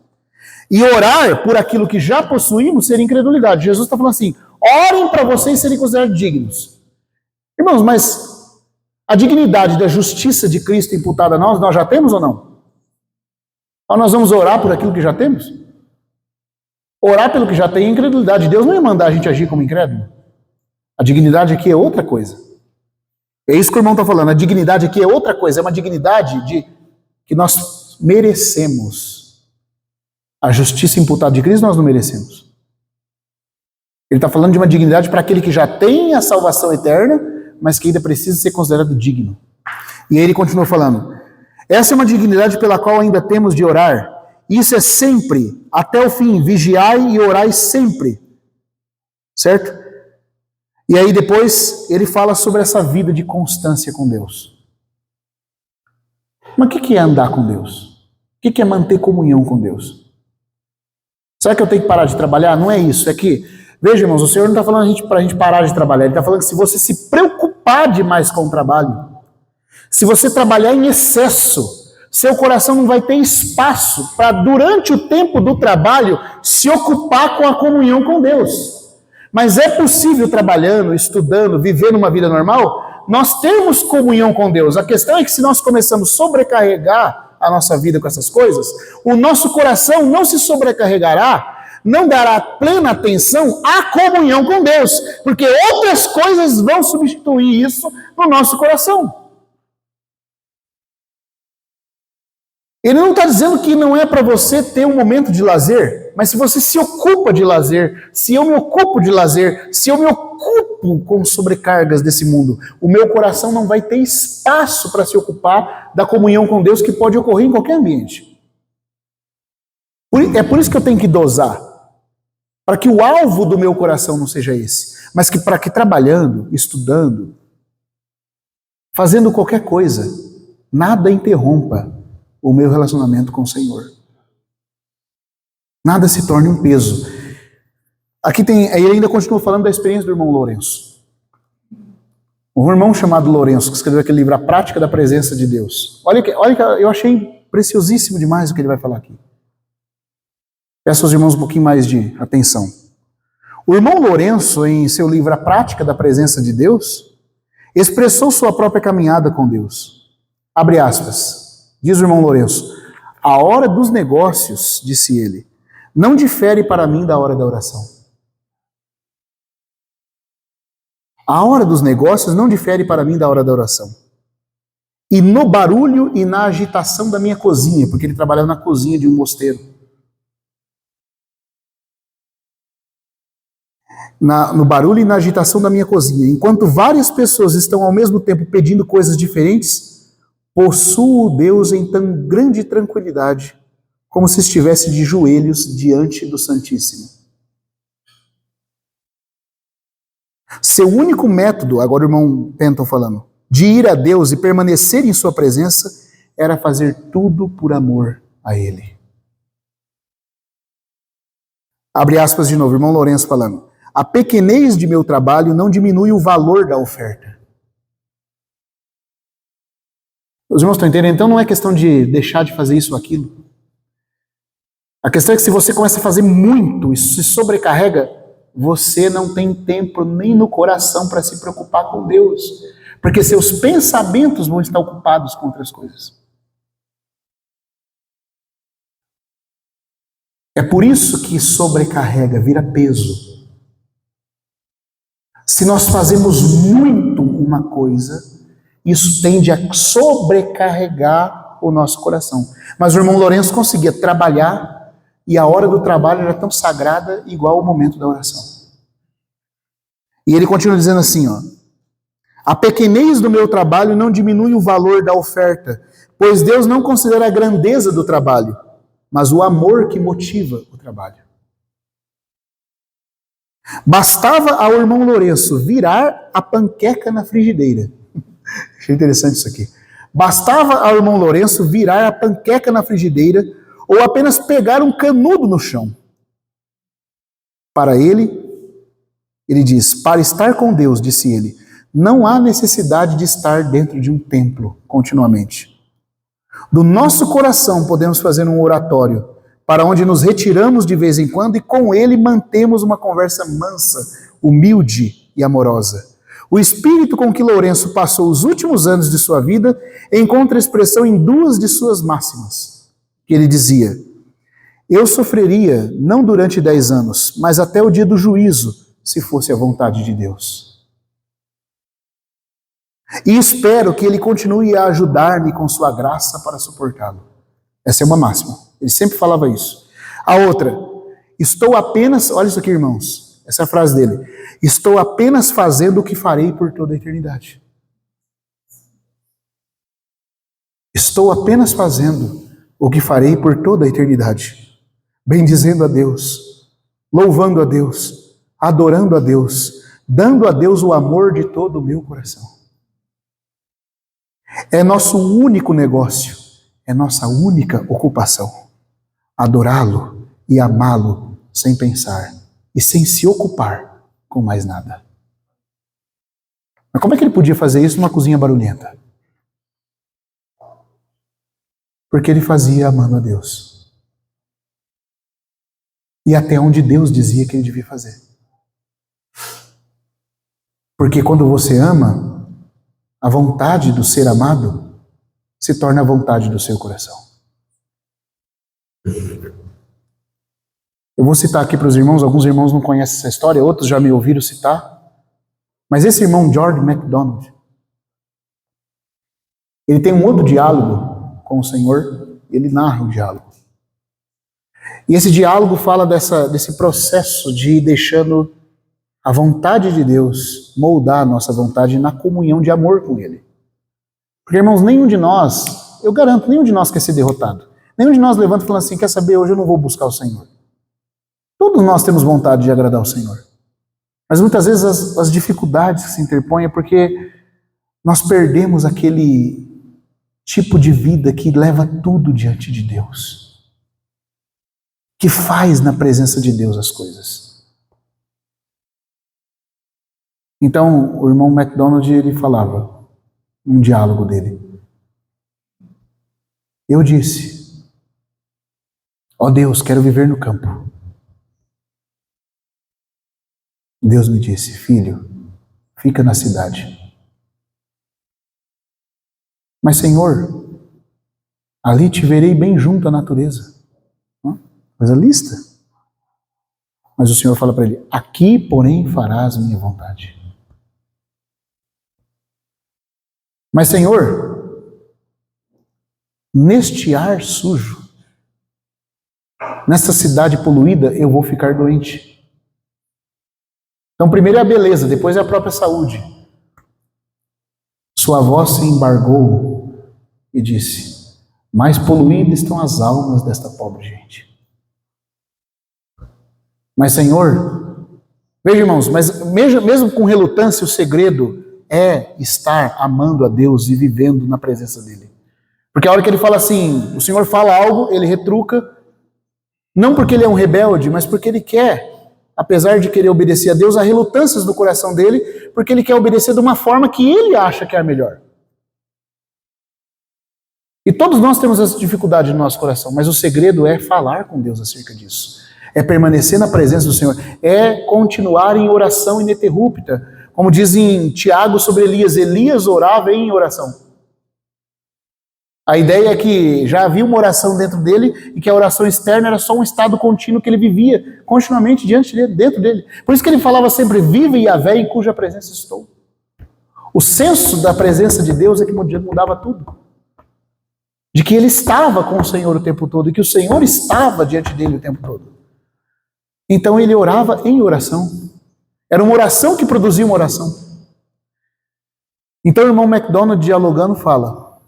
Speaker 1: E orar por aquilo que já possuímos seria incredulidade. Jesus está falando assim: orem para vocês serem considerados dignos. Irmãos, mas a dignidade da justiça de Cristo imputada a nós já temos ou não? Ou nós vamos orar por aquilo que já temos? Orar pelo que já tem é incredulidade. Deus não ia mandar a gente agir como incrédulo. A dignidade aqui é outra coisa. É isso que o irmão está falando. A dignidade aqui é outra coisa. É uma dignidade que nós merecemos. A justiça imputada de Cristo nós não merecemos. Ele está falando de uma dignidade para aquele que já tem a salvação eterna, mas que ainda precisa ser considerado digno. E aí ele continua falando: essa é uma dignidade pela qual ainda temos de orar. Isso é sempre, até o fim, vigiai e orai sempre. Certo? E aí depois ele fala sobre essa vida de constância com Deus. Mas o que é andar com Deus? O que é manter comunhão com Deus? Será que eu tenho que parar de trabalhar? Não é isso. É que, veja, irmãos, o Senhor não está falando para a gente parar de trabalhar. Ele está falando que se você se preocupar demais com o trabalho, se você trabalhar em excesso, seu coração não vai ter espaço para, durante o tempo do trabalho, se ocupar com a comunhão com Deus. Mas é possível, trabalhando, estudando, vivendo uma vida normal, nós termos comunhão com Deus. A questão é que se nós começamos a sobrecarregar a nossa vida com essas coisas, o nosso coração não se sobrecarregará, não dará plena atenção à comunhão com Deus, porque outras coisas vão substituir isso no nosso coração. Ele não está dizendo que não é para você ter um momento de lazer, mas se você se ocupa de lazer, se eu me ocupo de lazer, se eu me ocupo com sobrecargas desse mundo, o meu coração não vai ter espaço para se ocupar da comunhão com Deus que pode ocorrer em qualquer ambiente. É por isso que eu tenho que dosar, para que o alvo do meu coração não seja esse, mas que para que trabalhando, estudando, fazendo qualquer coisa, nada interrompa o meu relacionamento com o Senhor. Nada se torne um peso. Aqui tem, ele ainda continua falando da experiência do irmão Lourenço. Um irmão chamado Lourenço, que escreveu aquele livro, A Prática da Presença de Deus. Olha que eu achei preciosíssimo demais o que ele vai falar aqui. Peço aos irmãos um pouquinho mais de atenção. O irmão Lourenço, em seu livro A Prática da Presença de Deus, expressou sua própria caminhada com Deus. Abre aspas. Diz o irmão Lourenço: a hora dos negócios, disse ele, não difere para mim da hora da oração. A hora dos negócios não difere para mim da hora da oração. E no barulho e na agitação da minha cozinha, porque ele trabalhava na cozinha de um mosteiro. No barulho e na agitação da minha cozinha, enquanto várias pessoas estão ao mesmo tempo pedindo coisas diferentes, possuo Deus em tão grande tranquilidade, como se estivesse de joelhos diante do Santíssimo. Seu único método, agora o irmão Penton falando, de ir a Deus e permanecer em sua presença, era fazer tudo por amor a Ele. Abre aspas de novo, irmão Lourenço falando: a pequenez de meu trabalho não diminui o valor da oferta. Os irmãos estão entendendo? Então não é questão de deixar de fazer isso ou aquilo. A questão é que se você começa a fazer muito, isso se sobrecarrega, você não tem tempo nem no coração para se preocupar com Deus. Porque seus pensamentos vão estar ocupados com outras coisas. É por isso que sobrecarrega, vira peso. Se nós fazemos muito uma coisa, isso tende a sobrecarregar o nosso coração. Mas o irmão Lourenço conseguia trabalhar e a hora do trabalho era tão sagrada igual o momento da oração. E ele continua dizendo assim, ó: a pequenez do meu trabalho não diminui o valor da oferta, pois Deus não considera a grandeza do trabalho, mas o amor que motiva o trabalho. Bastava ao irmão Lourenço virar a panqueca na frigideira. Achei interessante isso aqui. Bastava ao irmão Lourenço virar a panqueca na frigideira ou apenas pegar um canudo no chão. Para ele diz, para estar com Deus, disse ele, não há necessidade de estar dentro de um templo continuamente. Do nosso coração podemos fazer um oratório, para onde nos retiramos de vez em quando e com ele mantemos uma conversa mansa, humilde e amorosa. O espírito com que Lourenço passou os últimos anos de sua vida encontra expressão em duas de suas máximas. Ele dizia: eu sofreria não durante 10 anos, mas até o dia do juízo, se fosse a vontade de Deus. E espero que ele continue a ajudar-me com sua graça para suportá-lo. Essa é uma máxima. Ele sempre falava isso. A outra: estou apenas, olha isso aqui, irmãos, Essa é a frase dele. Estou apenas fazendo o que farei por toda a eternidade. Estou apenas fazendo o que farei por toda a eternidade. Bendizendo a Deus, louvando a Deus, adorando a Deus, dando a Deus o amor de todo o meu coração. É nosso único negócio, é nossa única ocupação. Adorá-lo e amá-lo sem pensar e sem se ocupar com mais nada. Mas como é que ele podia fazer isso numa cozinha barulhenta? Porque ele fazia amando a Deus. E até onde Deus dizia que ele devia fazer. Porque quando você ama, a vontade do ser amado se torna a vontade do seu coração. Eu vou citar aqui para os irmãos, alguns irmãos não conhecem essa história, outros já me ouviram citar. Mas esse irmão George MacDonald, ele tem um outro diálogo com o Senhor, ele narra o diálogo. E esse diálogo fala desse processo de ir deixando a vontade de Deus moldar a nossa vontade na comunhão de amor com Ele. Porque, irmãos, nenhum de nós, eu garanto, nenhum de nós quer ser derrotado. Nenhum de nós levanta falando assim, quer saber, hoje eu não vou buscar o Senhor. Todos nós temos vontade de agradar o Senhor. Mas muitas vezes as dificuldades que se interpõem é porque nós perdemos aquele tipo de vida que leva tudo diante de Deus. Que faz na presença de Deus as coisas. Então, o irmão MacDonald, ele falava, num diálogo dele, eu disse, ó Deus, quero viver no campo. Deus me disse, filho, fica na cidade. Mas, Senhor, ali te verei bem junto à natureza. Coisa lista. Mas o Senhor fala para ele, aqui, porém, farás minha vontade. Mas, Senhor, neste ar sujo, nessa cidade poluída, eu vou ficar doente. Então, primeiro é a beleza, depois é a própria saúde. Sua voz se embargou e disse, mais poluídas estão as almas desta pobre gente. Mas, Senhor, veja, irmãos, mas mesmo com relutância, o segredo é estar amando a Deus e vivendo na presença dEle. Porque a hora que ele fala assim, o Senhor fala algo, ele retruca, não porque ele é um rebelde, mas porque ele quer, apesar de querer obedecer a Deus, há relutâncias do coração dele, porque ele quer obedecer de uma forma que ele acha que é a melhor. E todos nós temos essa dificuldade no nosso coração, mas o segredo é falar com Deus acerca disso. É permanecer na presença do Senhor, é continuar em oração ininterrupta. Como diz em Tiago sobre Elias, Elias orava em oração. A ideia é que já havia uma oração dentro dele e que a oração externa era só um estado contínuo que ele vivia continuamente diante dele, dentro dele. Por isso que ele falava sempre, vive Yahvé em cuja presença estou. O senso da presença de Deus é que mudava tudo. De que ele estava com o Senhor o tempo todo e que o Senhor estava diante dele o tempo todo. Então ele orava em oração. Era uma oração que produzia uma oração. Então o irmão MacDonald, dialogando, fala,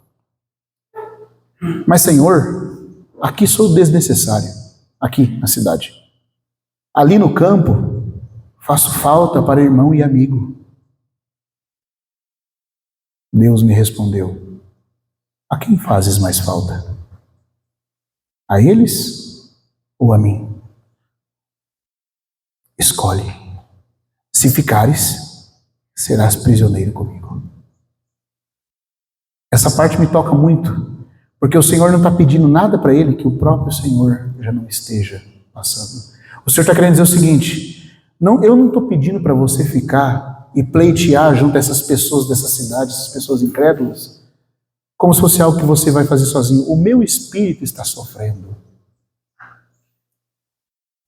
Speaker 1: mas Senhor, aqui sou desnecessário, aqui na cidade. Ali no campo, faço falta para irmão e amigo. Deus me respondeu, a quem fazes mais falta? A eles ou a mim? Escolhe. Se ficares, serás prisioneiro comigo. Essa parte me toca muito, porque o Senhor não está pedindo nada para ele que o próprio Senhor já não esteja passando. O Senhor está querendo dizer o seguinte, eu não estou pedindo para você ficar e pleitear junto a essas pessoas dessa cidade, essas pessoas incrédulas, como se fosse algo que você vai fazer sozinho. O meu espírito está sofrendo,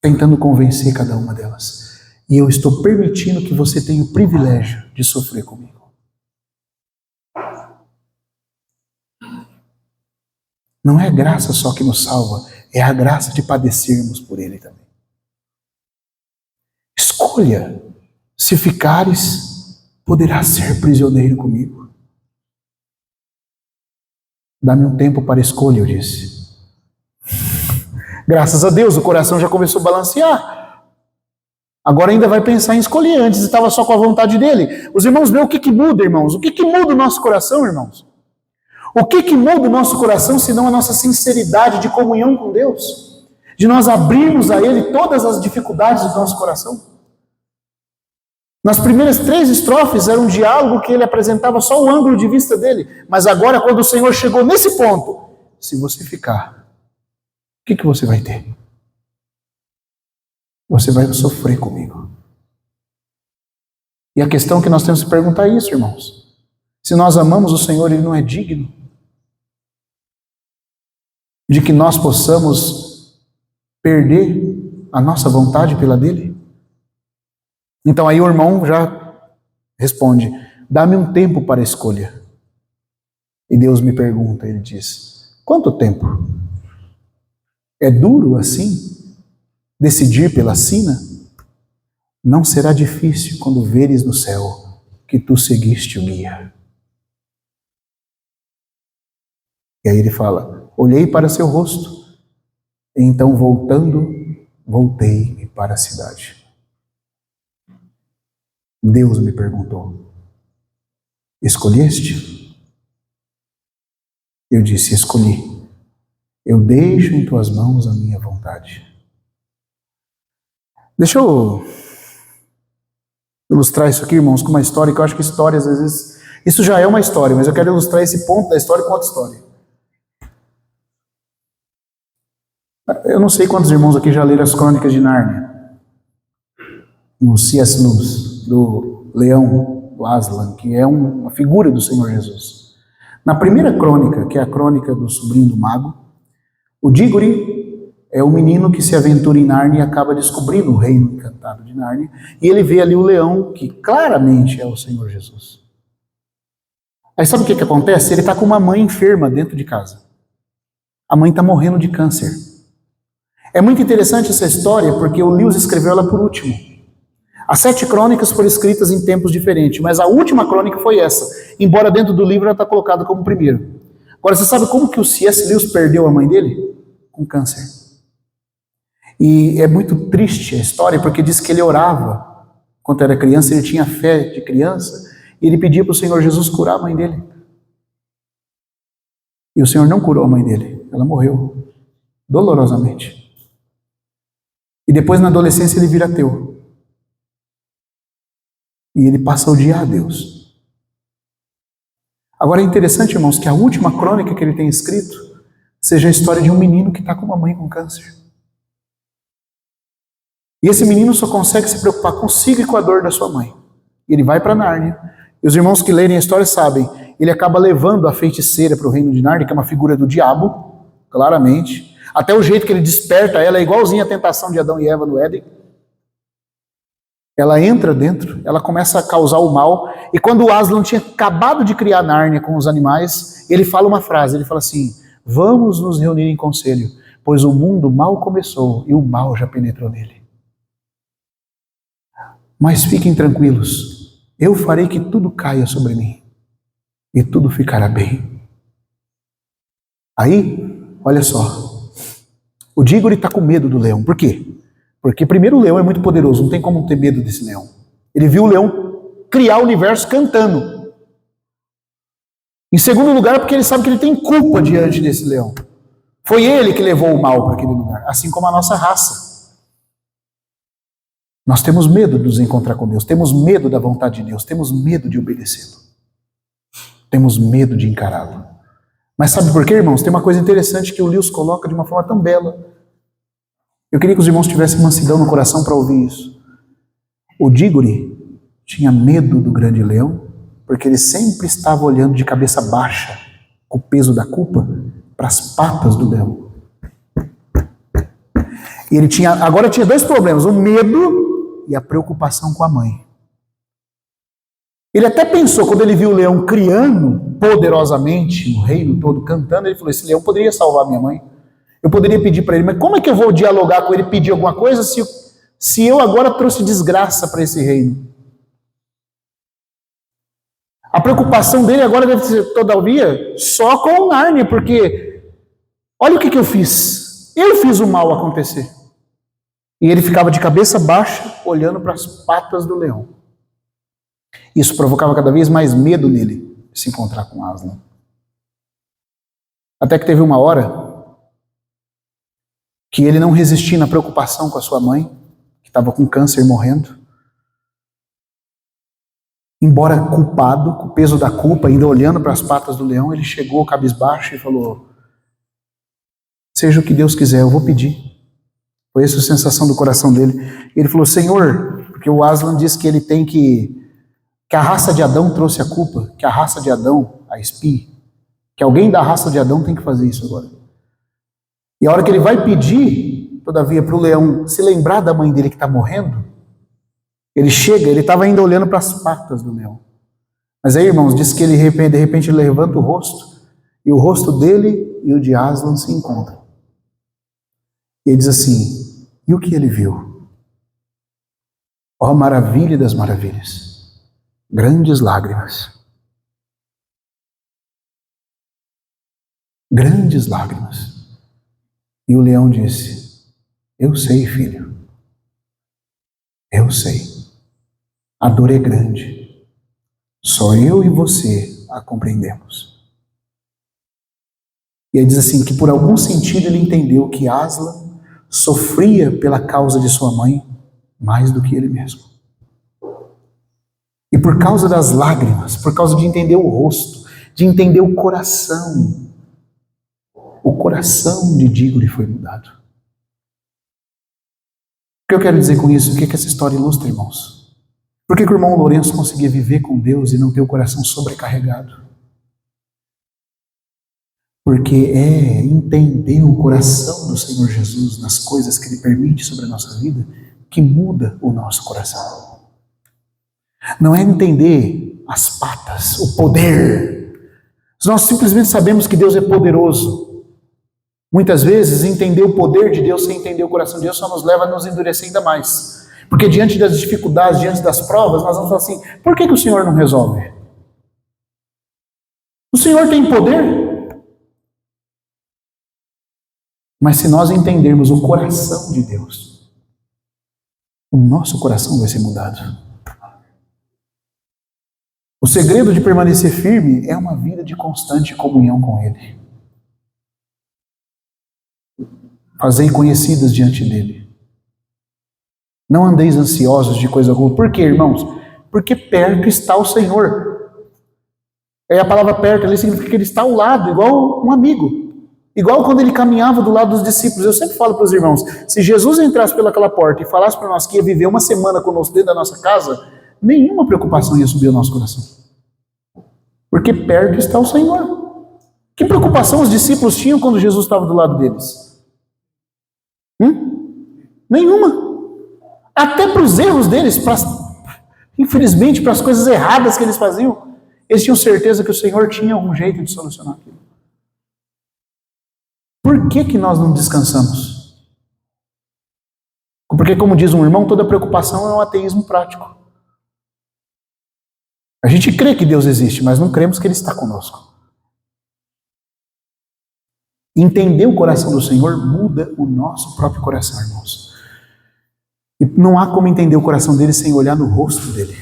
Speaker 1: tentando convencer cada uma delas. E eu estou permitindo que você tenha o privilégio de sofrer comigo. Não é a graça só que nos salva, é a graça de padecermos por Ele também. Escolha escolha. Se ficares, poderás ser prisioneiro comigo. Dá-me um tempo para escolha, eu disse. Graças a Deus, o coração já começou a balancear. Agora ainda vai pensar em escolher. Antes estava só com a vontade dele. Os irmãos veem o que muda, irmãos. O que muda o nosso coração, irmãos? O que muda o nosso coração, senão a nossa sinceridade de comunhão com Deus? De nós abrirmos a Ele todas as dificuldades do nosso coração? Nas primeiras 3 estrofes era um diálogo que ele apresentava só o ângulo de vista dele. Mas agora, quando o Senhor chegou nesse ponto, se você ficar, o que você vai ter? Você vai sofrer comigo. E a questão que nós temos que perguntar é isso, irmãos. Se nós amamos o Senhor, Ele não é digno de que nós possamos perder a nossa vontade pela dele? Então aí o irmão já responde, dá-me um tempo para a escolha. E Deus me pergunta, ele diz, quanto tempo? É duro assim decidir pela sina? Não será difícil quando veres no céu que tu seguiste o guia. E aí ele fala, olhei para seu rosto, e então voltando, voltei para a cidade. Deus me perguntou, escolheste? Eu disse, escolhi. Eu deixo em tuas mãos a minha vontade. Deixa eu ilustrar isso aqui, irmãos, com uma história que eu acho que histórias, às vezes, isso já é uma história, mas eu quero ilustrar esse ponto da história com outra história. Eu não sei quantos irmãos aqui já leram as Crônicas de Nárnia, no C.S. Lewis, do Leão, do Aslan, que é uma figura do Senhor Jesus. Na primeira crônica, que é a crônica do sobrinho do mago, o Dígore é o menino que se aventura em Nárnia e acaba descobrindo o reino encantado de Nárnia, e ele vê ali o leão, que claramente é o Senhor Jesus. Aí sabe o que acontece? Ele está com uma mãe enferma dentro de casa. A mãe está morrendo de câncer. É muito interessante essa história, porque o Lewis escreveu ela por último. As 7 crônicas foram escritas em tempos diferentes, mas a última crônica foi essa, embora dentro do livro ela está colocada como primeiro. Agora, você sabe como que o C.S. Lewis perdeu a mãe dele? Com câncer. E é muito triste a história, porque diz que ele orava quando era criança, ele tinha fé de criança, e ele pedia para o Senhor Jesus curar a mãe dele. E o Senhor não curou a mãe dele, ela morreu, dolorosamente. E depois, na adolescência, ele vira ateu. E ele passa a odiar a Deus. Agora é interessante, irmãos, que a última crônica que ele tem escrito seja a história de um menino que está com uma mãe com câncer. E esse menino só consegue se preocupar consigo e com a dor da sua mãe. E ele vai para Nárnia. E os irmãos que lerem a história sabem, ele acaba levando a feiticeira para o reino de Nárnia, que é uma figura do diabo, claramente. Até o jeito que ele desperta ela é igualzinho à tentação de Adão e Eva no Éden. Ela entra dentro, ela começa a causar o mal, e quando o Aslan tinha acabado de criar Nárnia com os animais, ele fala uma frase, ele fala assim, vamos nos reunir em conselho, pois o mundo mal começou e o mal já penetrou nele. Mas fiquem tranquilos, eu farei que tudo caia sobre mim, e tudo ficará bem. Aí, olha só, o Dígore está com medo do leão, por quê? Porque primeiro o leão é muito poderoso, não tem como ter medo desse leão. Ele viu o leão criar o universo cantando. Em segundo lugar, porque ele sabe que ele tem culpa diante desse leão. Foi ele que levou o mal para aquele lugar, assim como a nossa raça. Nós temos medo de nos encontrar com Deus, temos medo da vontade de Deus, temos medo de obedecê-lo. Temos medo de encará-lo. Mas sabe por quê, irmãos? Tem uma coisa interessante que o Lewis coloca de uma forma tão bela. Eu queria que os irmãos tivessem mansidão no coração para ouvir isso. O Dígore tinha medo do grande leão, porque ele sempre estava olhando de cabeça baixa, com o peso da culpa, para as patas do leão. E ele agora tinha 2 problemas, o medo e a preocupação com a mãe. Ele até pensou, quando ele viu o leão criando poderosamente o reino todo, cantando, ele falou, esse leão poderia salvar minha mãe. Eu poderia pedir para ele, mas como é que eu vou dialogar com ele e pedir alguma coisa se se eu agora trouxe desgraça para esse reino? A preocupação dele agora deve ser, todavia, só com o Nárnia, porque olha o que eu fiz. Eu fiz o mal acontecer. E ele ficava de cabeça baixa, olhando para as patas do leão. Isso provocava cada vez mais medo nele, de se encontrar com Aslan. Até que teve uma hora que ele não resistia na preocupação com a sua mãe, que estava com câncer morrendo. Embora culpado, com o peso da culpa, ainda olhando para as patas do leão, ele chegou cabisbaixo e falou: seja o que Deus quiser, eu vou pedir. Foi essa a sensação do coração dele. Ele falou: Senhor, porque o Aslan disse que ele tem que a raça de Adão trouxe a culpa, que a raça de Adão a espie, que alguém da raça de Adão tem que fazer isso agora. E a hora que ele vai pedir, todavia, para o leão se lembrar da mãe dele que está morrendo, ele chega, ele estava ainda olhando para as patas do leão. Mas aí, irmãos, diz que ele de repente ele levanta o rosto, e o rosto dele e o de Aslan se encontram. E ele diz assim: e o que ele viu? Ó maravilha das maravilhas, grandes lágrimas. Grandes lágrimas. E o leão disse: eu sei, filho. Eu sei. A dor é grande. Só eu e você a compreendemos. E ele diz assim, que por algum sentido ele entendeu que Aslan sofria pela causa de sua mãe mais do que ele mesmo. E por causa das lágrimas, por causa de entender o rosto, de entender o coração de Dígore foi mudado. O que eu quero dizer com isso? O que essa história ilustra, irmãos? Por que o irmão Lourenço conseguia viver com Deus e não ter o coração sobrecarregado? Porque é entender o coração do Senhor Jesus nas coisas que Ele permite sobre a nossa vida que muda o nosso coração. Não é entender as patas, o poder. Nós simplesmente sabemos que Deus é poderoso. Muitas vezes entender o poder de Deus sem entender o coração de Deus só nos leva a nos endurecer ainda mais. Porque diante das dificuldades, diante das provas, nós vamos falar assim: por que o Senhor não resolve? O Senhor tem poder. Mas se nós entendermos o coração de Deus, o nosso coração vai ser mudado. O segredo de permanecer firme é uma vida de constante comunhão com Ele. Fazei conhecidas diante dEle. Não andeis ansiosos de coisa alguma. Por quê, irmãos? Porque perto está o Senhor. A palavra perto ali significa que Ele está ao lado, igual um amigo. Igual quando Ele caminhava do lado dos discípulos. Eu sempre falo para os irmãos, se Jesus entrasse pelaquela porta e falasse para nós que ia viver uma semana conosco dentro da nossa casa, nenhuma preocupação ia subir ao nosso coração. Porque perto está o Senhor. Que preocupação os discípulos tinham quando Jesus estava do lado deles? Nenhuma. Até para os erros deles, infelizmente, para as coisas erradas que eles faziam, eles tinham certeza que o Senhor tinha algum jeito de solucionar aquilo. Por que nós não descansamos? Porque, como diz um irmão, toda preocupação é um ateísmo prático. A gente crê que Deus existe, mas não cremos que Ele está conosco. Entender o coração do Senhor muda o nosso próprio coração, irmãos. E não há como entender o coração dele sem olhar no rosto dele.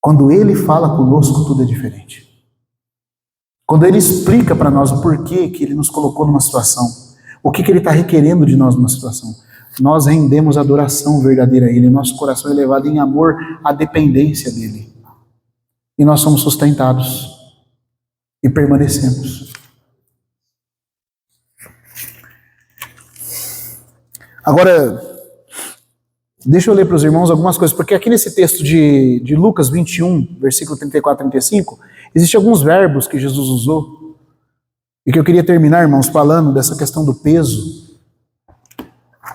Speaker 1: Quando Ele fala conosco, tudo é diferente. Quando Ele explica para nós o porquê que Ele nos colocou numa situação, o que Ele está requerendo de nós numa situação, nós rendemos adoração verdadeira a Ele, nosso coração é levado em amor à dependência dEle. E nós somos sustentados e permanecemos. Agora, deixa eu ler para os irmãos algumas coisas, porque aqui nesse texto de Lucas 21, versículo 34 e 35, existem alguns verbos que Jesus usou, e que eu queria terminar, irmãos, falando dessa questão do peso,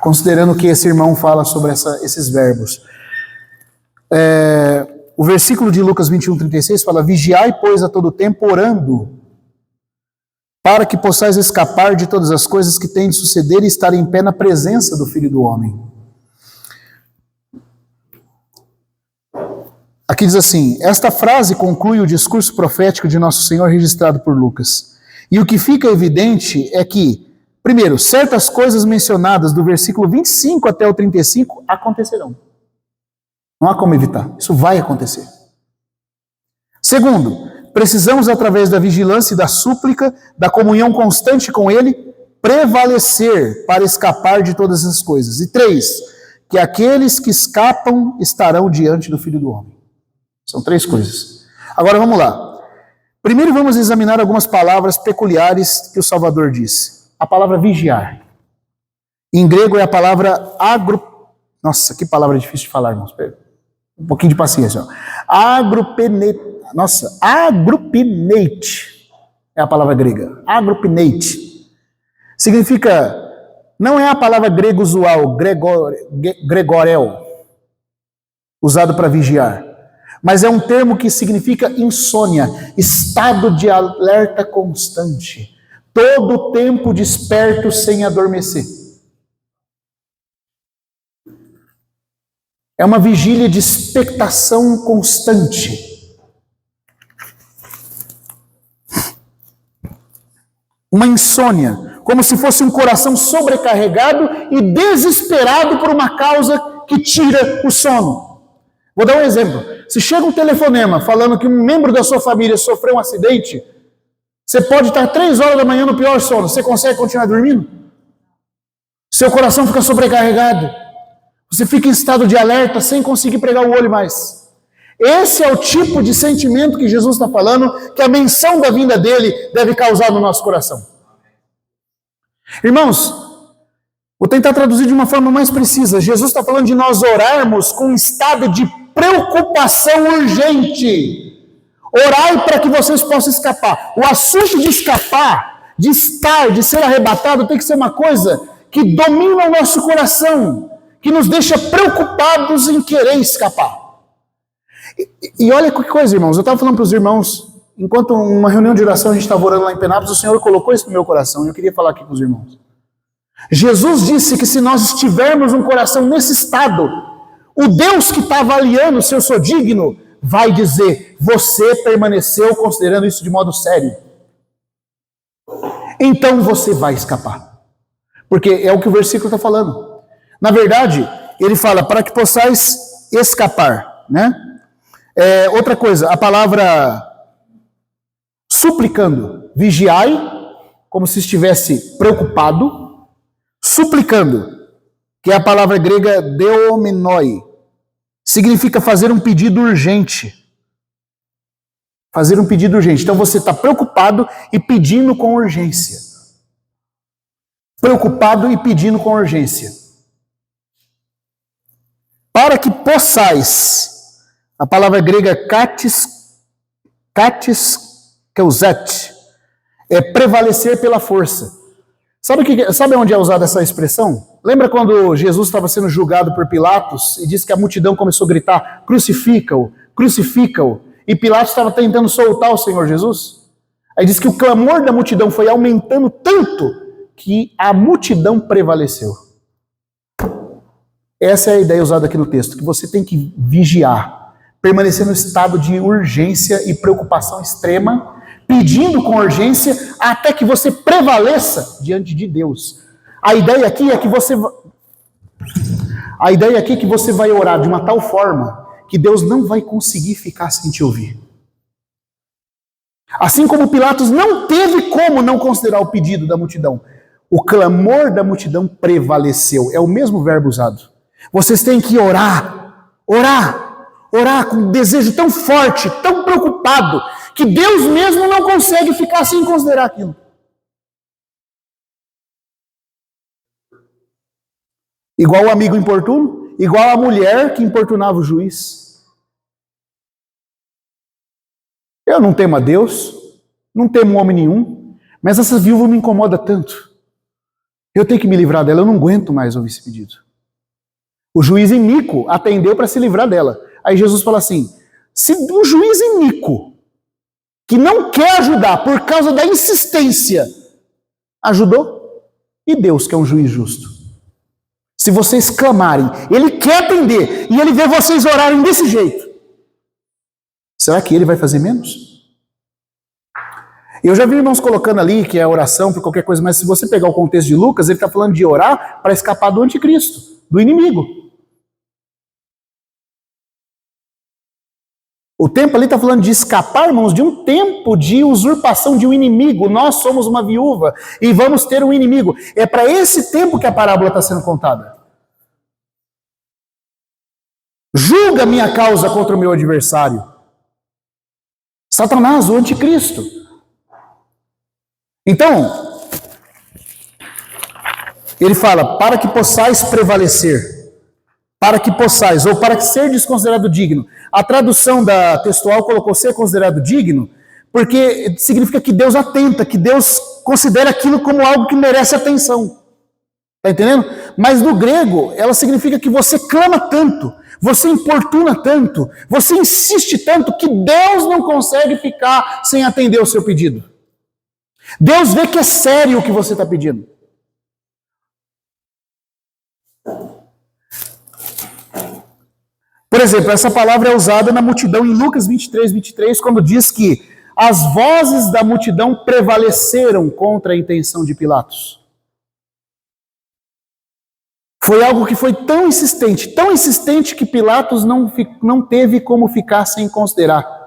Speaker 1: considerando que esse irmão fala sobre esses verbos. O versículo de Lucas 21, 36 fala: vigiai, pois, a todo tempo, orando, para que possais escapar de todas as coisas que têm de suceder e estar em pé na presença do Filho do Homem. Aqui diz assim, esta frase conclui o discurso profético de Nosso Senhor registrado por Lucas. E o que fica evidente é que, primeiro, certas coisas mencionadas do versículo 25 até o 35 acontecerão. Não há como evitar, isso vai acontecer. Segundo, precisamos, através da vigilância e da súplica, da comunhão constante com Ele, prevalecer para escapar de todas essas coisas. E três, que aqueles que escapam estarão diante do Filho do Homem. São três coisas. Agora vamos lá. Primeiro vamos examinar algumas palavras peculiares que o Salvador disse. A palavra vigiar. Em grego é a palavra Nossa, que palavra difícil de falar, irmãos. Um pouquinho de paciência. Agrupinate é a palavra grega. Agrupinate. Significa, não é a palavra grega usual, gregorel, usado para vigiar. Mas é um termo que significa insônia, estado de alerta constante, todo o tempo desperto sem adormecer. É uma vigília de expectação constante. Uma insônia, como se fosse um coração sobrecarregado e desesperado por uma causa que tira o sono. Vou dar um exemplo. Se chega um telefonema falando que um membro da sua família sofreu um acidente, você pode estar 3 horas da manhã no pior sono. Você consegue continuar dormindo? Seu coração fica sobrecarregado. Você fica em estado de alerta sem conseguir pregar o olho mais. Esse é o tipo de sentimento que Jesus está falando, que a menção da vinda dele deve causar no nosso coração. Irmãos, vou tentar traduzir de uma forma mais precisa. Jesus está falando de nós orarmos com um estado de preocupação urgente. Orai para que vocês possam escapar. O assunto de escapar, de estar, de ser arrebatado, tem que ser uma coisa que domina o nosso coração, que nos deixa preocupados em querer escapar. E olha que coisa, irmãos. Eu estava falando para os irmãos, enquanto uma reunião de oração a gente estava orando lá em Penápolis, o Senhor colocou isso no meu coração e eu queria falar aqui com os irmãos. Jesus disse que se nós estivermos um coração nesse estado, o Deus que está avaliando se eu sou digno, vai dizer, você permaneceu considerando isso de modo sério. Então você vai escapar. Porque é o que o versículo está falando. Na verdade, ele fala, para que possais escapar, né? Outra coisa, a palavra suplicando, vigiai, como se estivesse preocupado, suplicando, que é a palavra grega deomenoi, significa fazer um pedido urgente. Fazer um pedido urgente. Então você está preocupado e pedindo com urgência. Preocupado e pedindo com urgência. Para que possais, a palavra grega katis é prevalecer pela força. Sabe onde é usada essa expressão? Lembra quando Jesus estava sendo julgado por Pilatos e disse que a multidão começou a gritar, crucifica-o, crucifica-o, e Pilatos estava tentando soltar o Senhor Jesus? Aí diz que o clamor da multidão foi aumentando tanto que a multidão prevaleceu. Essa é a ideia usada aqui no texto, que você tem que vigiar, permanecer no estado de urgência e preocupação extrema, pedindo com urgência até que você prevaleça diante de Deus. A ideia aqui é que você vai orar de uma tal forma que Deus não vai conseguir ficar sem te ouvir. Assim como Pilatos não teve como não considerar o pedido da multidão, o clamor da multidão prevaleceu. É o mesmo verbo usado. Vocês têm que orar com um desejo tão forte, tão preocupado, que Deus mesmo não consegue ficar sem considerar aquilo. Igual o amigo importuno, igual a mulher que importunava o juiz. Eu não temo a Deus, não temo homem nenhum, mas essa viúva me incomoda tanto. Eu tenho que me livrar dela, eu não aguento mais ouvir esse pedido. O juiz iníquo atendeu para se livrar dela. Aí Jesus fala assim, se um juiz iníquo, que não quer ajudar por causa da insistência, ajudou? E Deus, que é um juiz justo? Se vocês clamarem, Ele quer atender, e Ele vê vocês orarem desse jeito, será que Ele vai fazer menos? Eu já vi irmãos colocando ali que é oração por qualquer coisa, mas se você pegar o contexto de Lucas, ele está falando de orar para escapar do anticristo, do inimigo. O tempo ali está falando de escapar, irmãos, de um tempo de usurpação de um inimigo. Nós somos uma viúva e vamos ter um inimigo. É para esse tempo que a parábola está sendo contada. Julga minha causa contra o meu adversário. Satanás, o anticristo. Então, ele fala, para que possais prevalecer, para que possais, ou para que ser considerado digno. A tradução da textual colocou ser considerado digno, porque significa que Deus atenta, que Deus considera aquilo como algo que merece atenção. Está entendendo? Mas no grego, ela significa que você clama tanto, você importuna tanto, você insiste tanto, que Deus não consegue ficar sem atender o seu pedido. Deus vê que é sério o que você está pedindo. Por exemplo, essa palavra é usada na multidão em Lucas 23, quando diz que as vozes da multidão prevaleceram contra a intenção de Pilatos. Foi algo que foi tão insistente que Pilatos não teve como ficar sem considerar.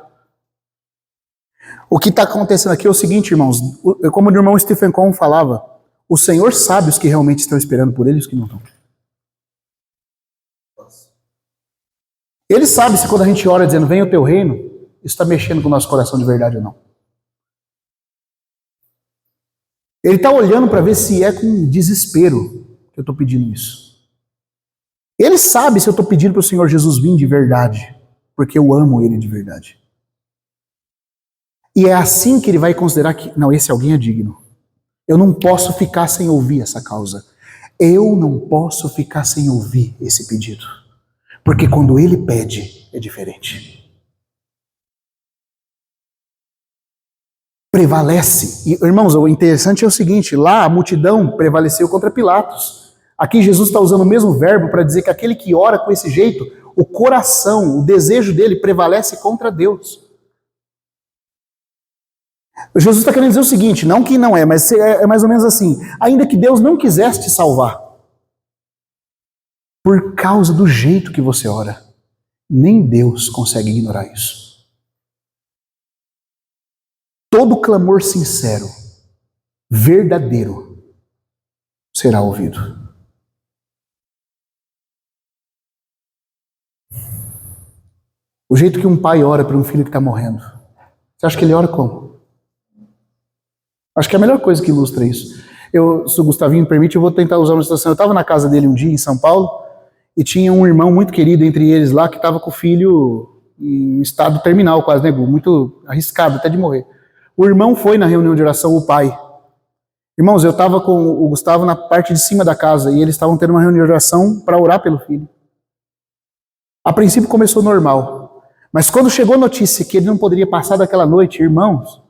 Speaker 1: O que está acontecendo aqui é o seguinte, irmãos, como o irmão Stephen Cohn falava, o Senhor sabe os que realmente estão esperando por Ele e os que não estão. Ele sabe se quando a gente ora dizendo, venha o teu reino, isso está mexendo com o nosso coração de verdade ou não. Ele está olhando para ver se é com desespero que eu estou pedindo isso. Ele sabe se eu estou pedindo para o Senhor Jesus vir de verdade, porque eu amo Ele de verdade. E é assim que Ele vai considerar que, não, esse alguém é digno. Eu não posso ficar sem ouvir essa causa. Eu não posso ficar sem ouvir esse pedido. Porque quando Ele pede, é diferente. Prevalece. E, irmãos, o interessante é o seguinte, lá a multidão prevaleceu contra Pilatos. Aqui Jesus está usando o mesmo verbo para dizer que aquele que ora com esse jeito, o coração, o desejo dele prevalece contra Deus. Jesus está querendo dizer o seguinte, não que não é, mas é mais ou menos assim, ainda que Deus não quisesse te salvar, por causa do jeito que você ora, nem Deus consegue ignorar isso. Todo clamor sincero, verdadeiro, será ouvido. O jeito que um pai ora para um filho que está morrendo, você acha que ele ora como? Acho que é a melhor coisa que ilustra isso. Se o Gustavinho me permite, eu vou tentar usar uma situação. Eu estava na casa dele um dia em São Paulo e tinha um irmão muito querido entre eles lá que estava com o filho em estado terminal quase, né, muito arriscado até de morrer. O irmão foi na reunião de oração, o pai. Irmãos, eu estava com o Gustavo na parte de cima da casa e eles estavam tendo uma reunião de oração para orar pelo filho. A princípio começou normal, mas quando chegou a notícia que ele não poderia passar daquela noite, irmãos,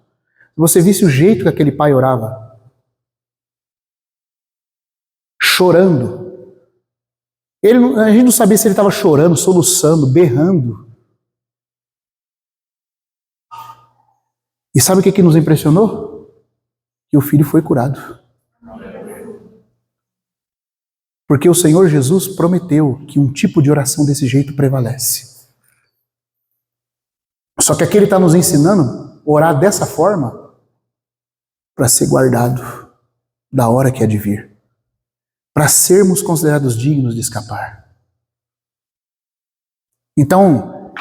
Speaker 1: você visse o jeito que aquele pai orava. Chorando. A gente não sabia se ele estava chorando, soluçando, berrando. E sabe o que nos impressionou? Que o filho foi curado. Porque o Senhor Jesus prometeu que um tipo de oração desse jeito prevalece. Só que aqui ele está nos ensinando a orar dessa forma para ser guardado da hora que há de vir, para sermos considerados dignos de escapar. Então,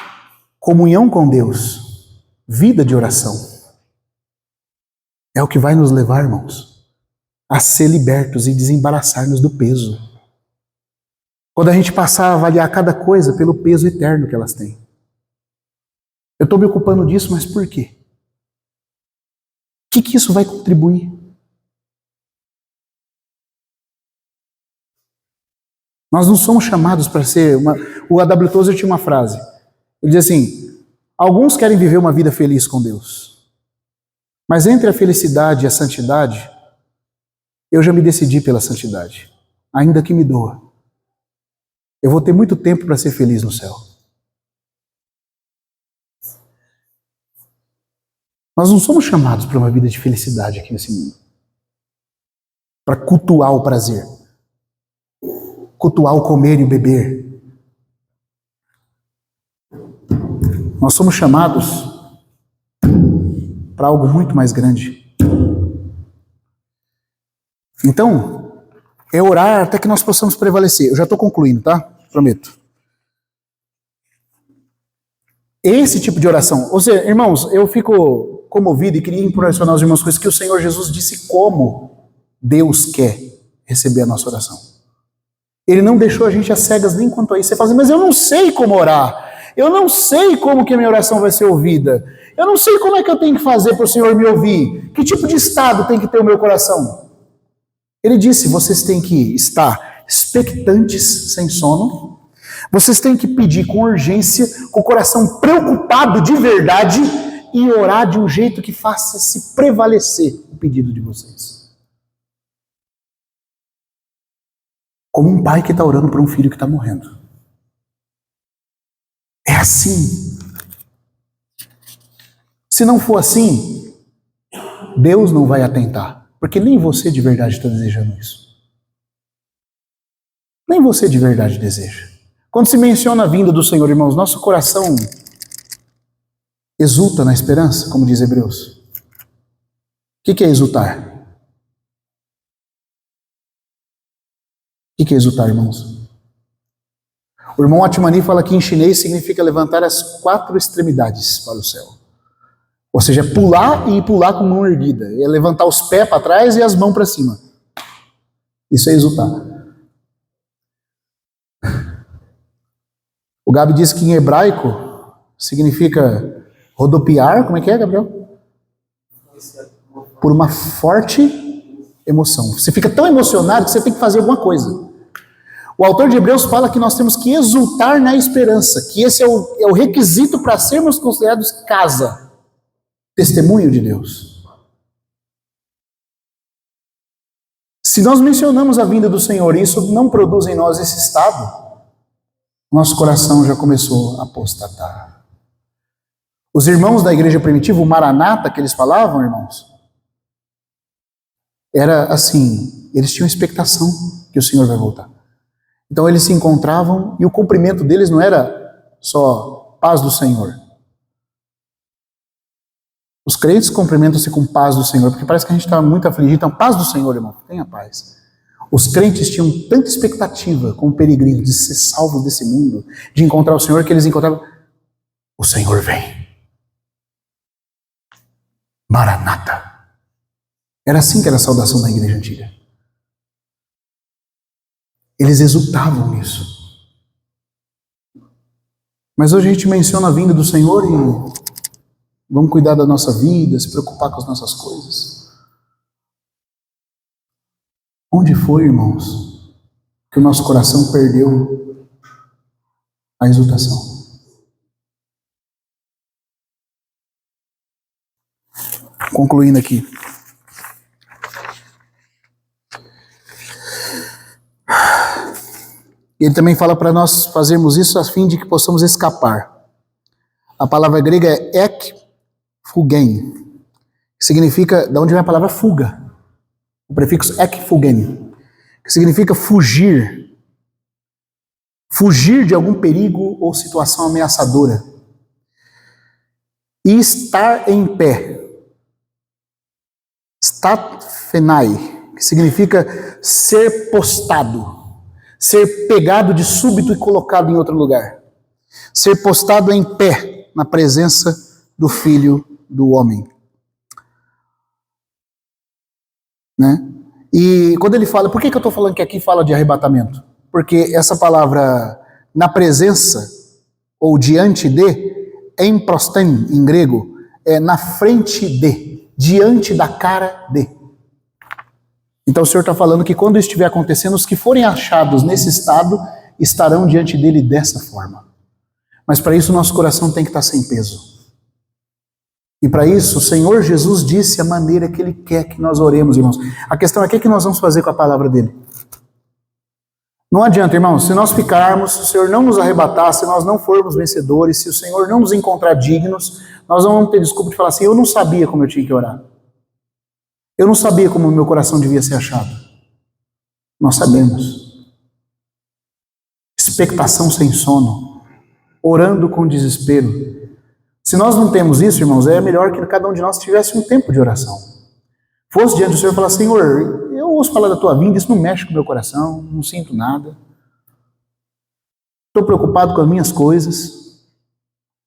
Speaker 1: comunhão com Deus, vida de oração, é o que vai nos levar, irmãos, a ser libertos e desembaraçar-nos do peso. Quando a gente passar a avaliar cada coisa pelo peso eterno que elas têm. Eu estou me ocupando disso, mas por quê? O que isso vai contribuir? Nós não somos chamados para ser O A.W. Tozer tinha uma frase. Ele diz assim, alguns querem viver uma vida feliz com Deus. Mas entre a felicidade e a santidade, eu já me decidi pela santidade, ainda que me doa. Eu vou ter muito tempo para ser feliz no céu. Nós não somos chamados para uma vida de felicidade aqui nesse mundo, para cultuar o prazer, cultuar o comer e o beber. Nós somos chamados para algo muito mais grande. Então, é orar até que nós possamos prevalecer. Eu já estou concluindo, tá? Prometo. Esse tipo de oração. Ou seja, irmãos, eu fico comovido e queria impressionar os irmãos com isso, que o Senhor Jesus disse como Deus quer receber a nossa oração. Ele não deixou a gente às cegas nem quanto a isso. Você fala assim, mas eu não sei como orar. Eu não sei como que a minha oração vai ser ouvida. Eu não sei como é que eu tenho que fazer para o Senhor me ouvir. Que tipo de estado tem que ter o meu coração? Ele disse, vocês têm que estar expectantes, sem sono. Vocês têm que pedir com urgência, com o coração preocupado de verdade e orar de um jeito que faça se prevalecer o pedido de vocês. Como um pai que está orando por um filho que está morrendo. É assim. Se não for assim, Deus não vai atentar. Porque nem você de verdade está desejando isso. Nem você de verdade deseja. Quando se menciona a vinda do Senhor, irmãos, nosso coração exulta na esperança, como diz Hebreus. O que é exultar? O que é exultar, irmãos? O irmão Atmani fala que em chinês significa levantar as 4 extremidades para o céu. Ou seja, pular e pular com mão erguida. É levantar os pés para trás e as mãos para cima. Isso é exultar. O Gabi diz que em hebraico significa rodopiar. Como é que é, Gabriel? Por uma forte emoção. Você fica tão emocionado que você tem que fazer alguma coisa. O autor de Hebreus fala que nós temos que exultar na esperança, que esse é o requisito para sermos considerados casa. Testemunho de Deus. Se nós mencionamos a vinda do Senhor e isso não produz em nós esse estado, nosso coração já começou a apostatar. Os irmãos da igreja primitiva, o Maranata que eles falavam, irmãos, era assim, eles tinham expectação que o Senhor vai voltar. Então eles se encontravam e o cumprimento deles não era só paz do Senhor. Os crentes cumprimentam-se com paz do Senhor, porque parece que a gente está muito afligido. Então, paz do Senhor, irmão, tenha paz. Os crentes tinham tanta expectativa como peregrinos de ser salvos desse mundo, de encontrar o Senhor, que eles encontravam, o Senhor vem. Maranata. Era assim que era a saudação da igreja antiga. Eles exultavam nisso. Mas hoje a gente menciona a vinda do Senhor e vamos cuidar da nossa vida, se preocupar com as nossas coisas. Onde foi, irmãos, que o nosso coração perdeu a exultação? Concluindo aqui. Ele também fala para nós fazermos isso a fim de que possamos escapar. A palavra grega é ekfugen, que significa, da onde vem a palavra fuga, o prefixo ekfugen, que significa fugir, fugir de algum perigo ou situação ameaçadora, e estar em pé, statfenai, que significa ser postado, ser pegado de súbito e colocado em outro lugar, ser postado em pé na presença do Filho do Homem. Né? E quando ele fala, por que eu estou falando que aqui fala de arrebatamento? Porque essa palavra na presença ou diante de, emprosten em grego, é na frente de, diante da cara de. Então o Senhor está falando que quando isso estiver acontecendo, os que forem achados nesse estado estarão diante dele dessa forma. Mas para isso o nosso coração tem que estar sem peso. E para isso, o Senhor Jesus disse a maneira que Ele quer que nós oremos, irmãos. A questão é o que nós vamos fazer com a palavra dele. Não adianta, irmãos, se nós ficarmos, se o Senhor não nos arrebatar, se nós não formos vencedores, se o Senhor não nos encontrar dignos, nós não vamos ter desculpa de falar assim, eu não sabia como eu tinha que orar. Eu não sabia como o meu coração devia ser achado. Nós sabemos. Expectação sem sono, orando com desespero. Se nós não temos isso, irmãos, é melhor que cada um de nós tivesse um tempo de oração. Fosse diante do Senhor e falar, Senhor, eu ouço falar da tua vinda, isso não mexe com o meu coração, não sinto nada. Estou preocupado com as minhas coisas.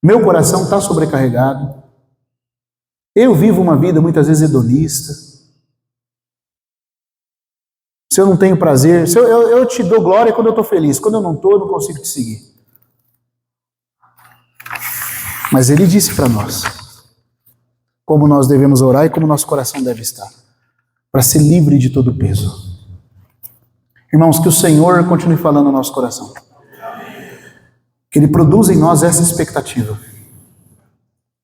Speaker 1: Meu coração está sobrecarregado. Eu vivo uma vida muitas vezes hedonista. Se eu não tenho prazer, se eu te dou glória quando eu estou feliz. Quando eu não estou, eu não consigo te seguir. Mas Ele disse para nós como nós devemos orar e como nosso coração deve estar, para ser livre de todo peso. Irmãos, que o Senhor continue falando no nosso coração. Que Ele produza em nós essa expectativa.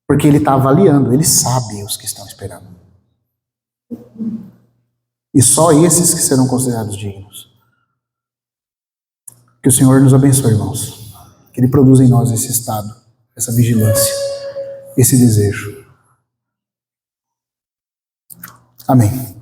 Speaker 1: Porque Ele está avaliando, Ele sabe os que estão esperando. E só esses que serão considerados dignos. Que o Senhor nos abençoe, irmãos. Que Ele produza em nós esse estado, essa vigilância, esse desejo. Amém.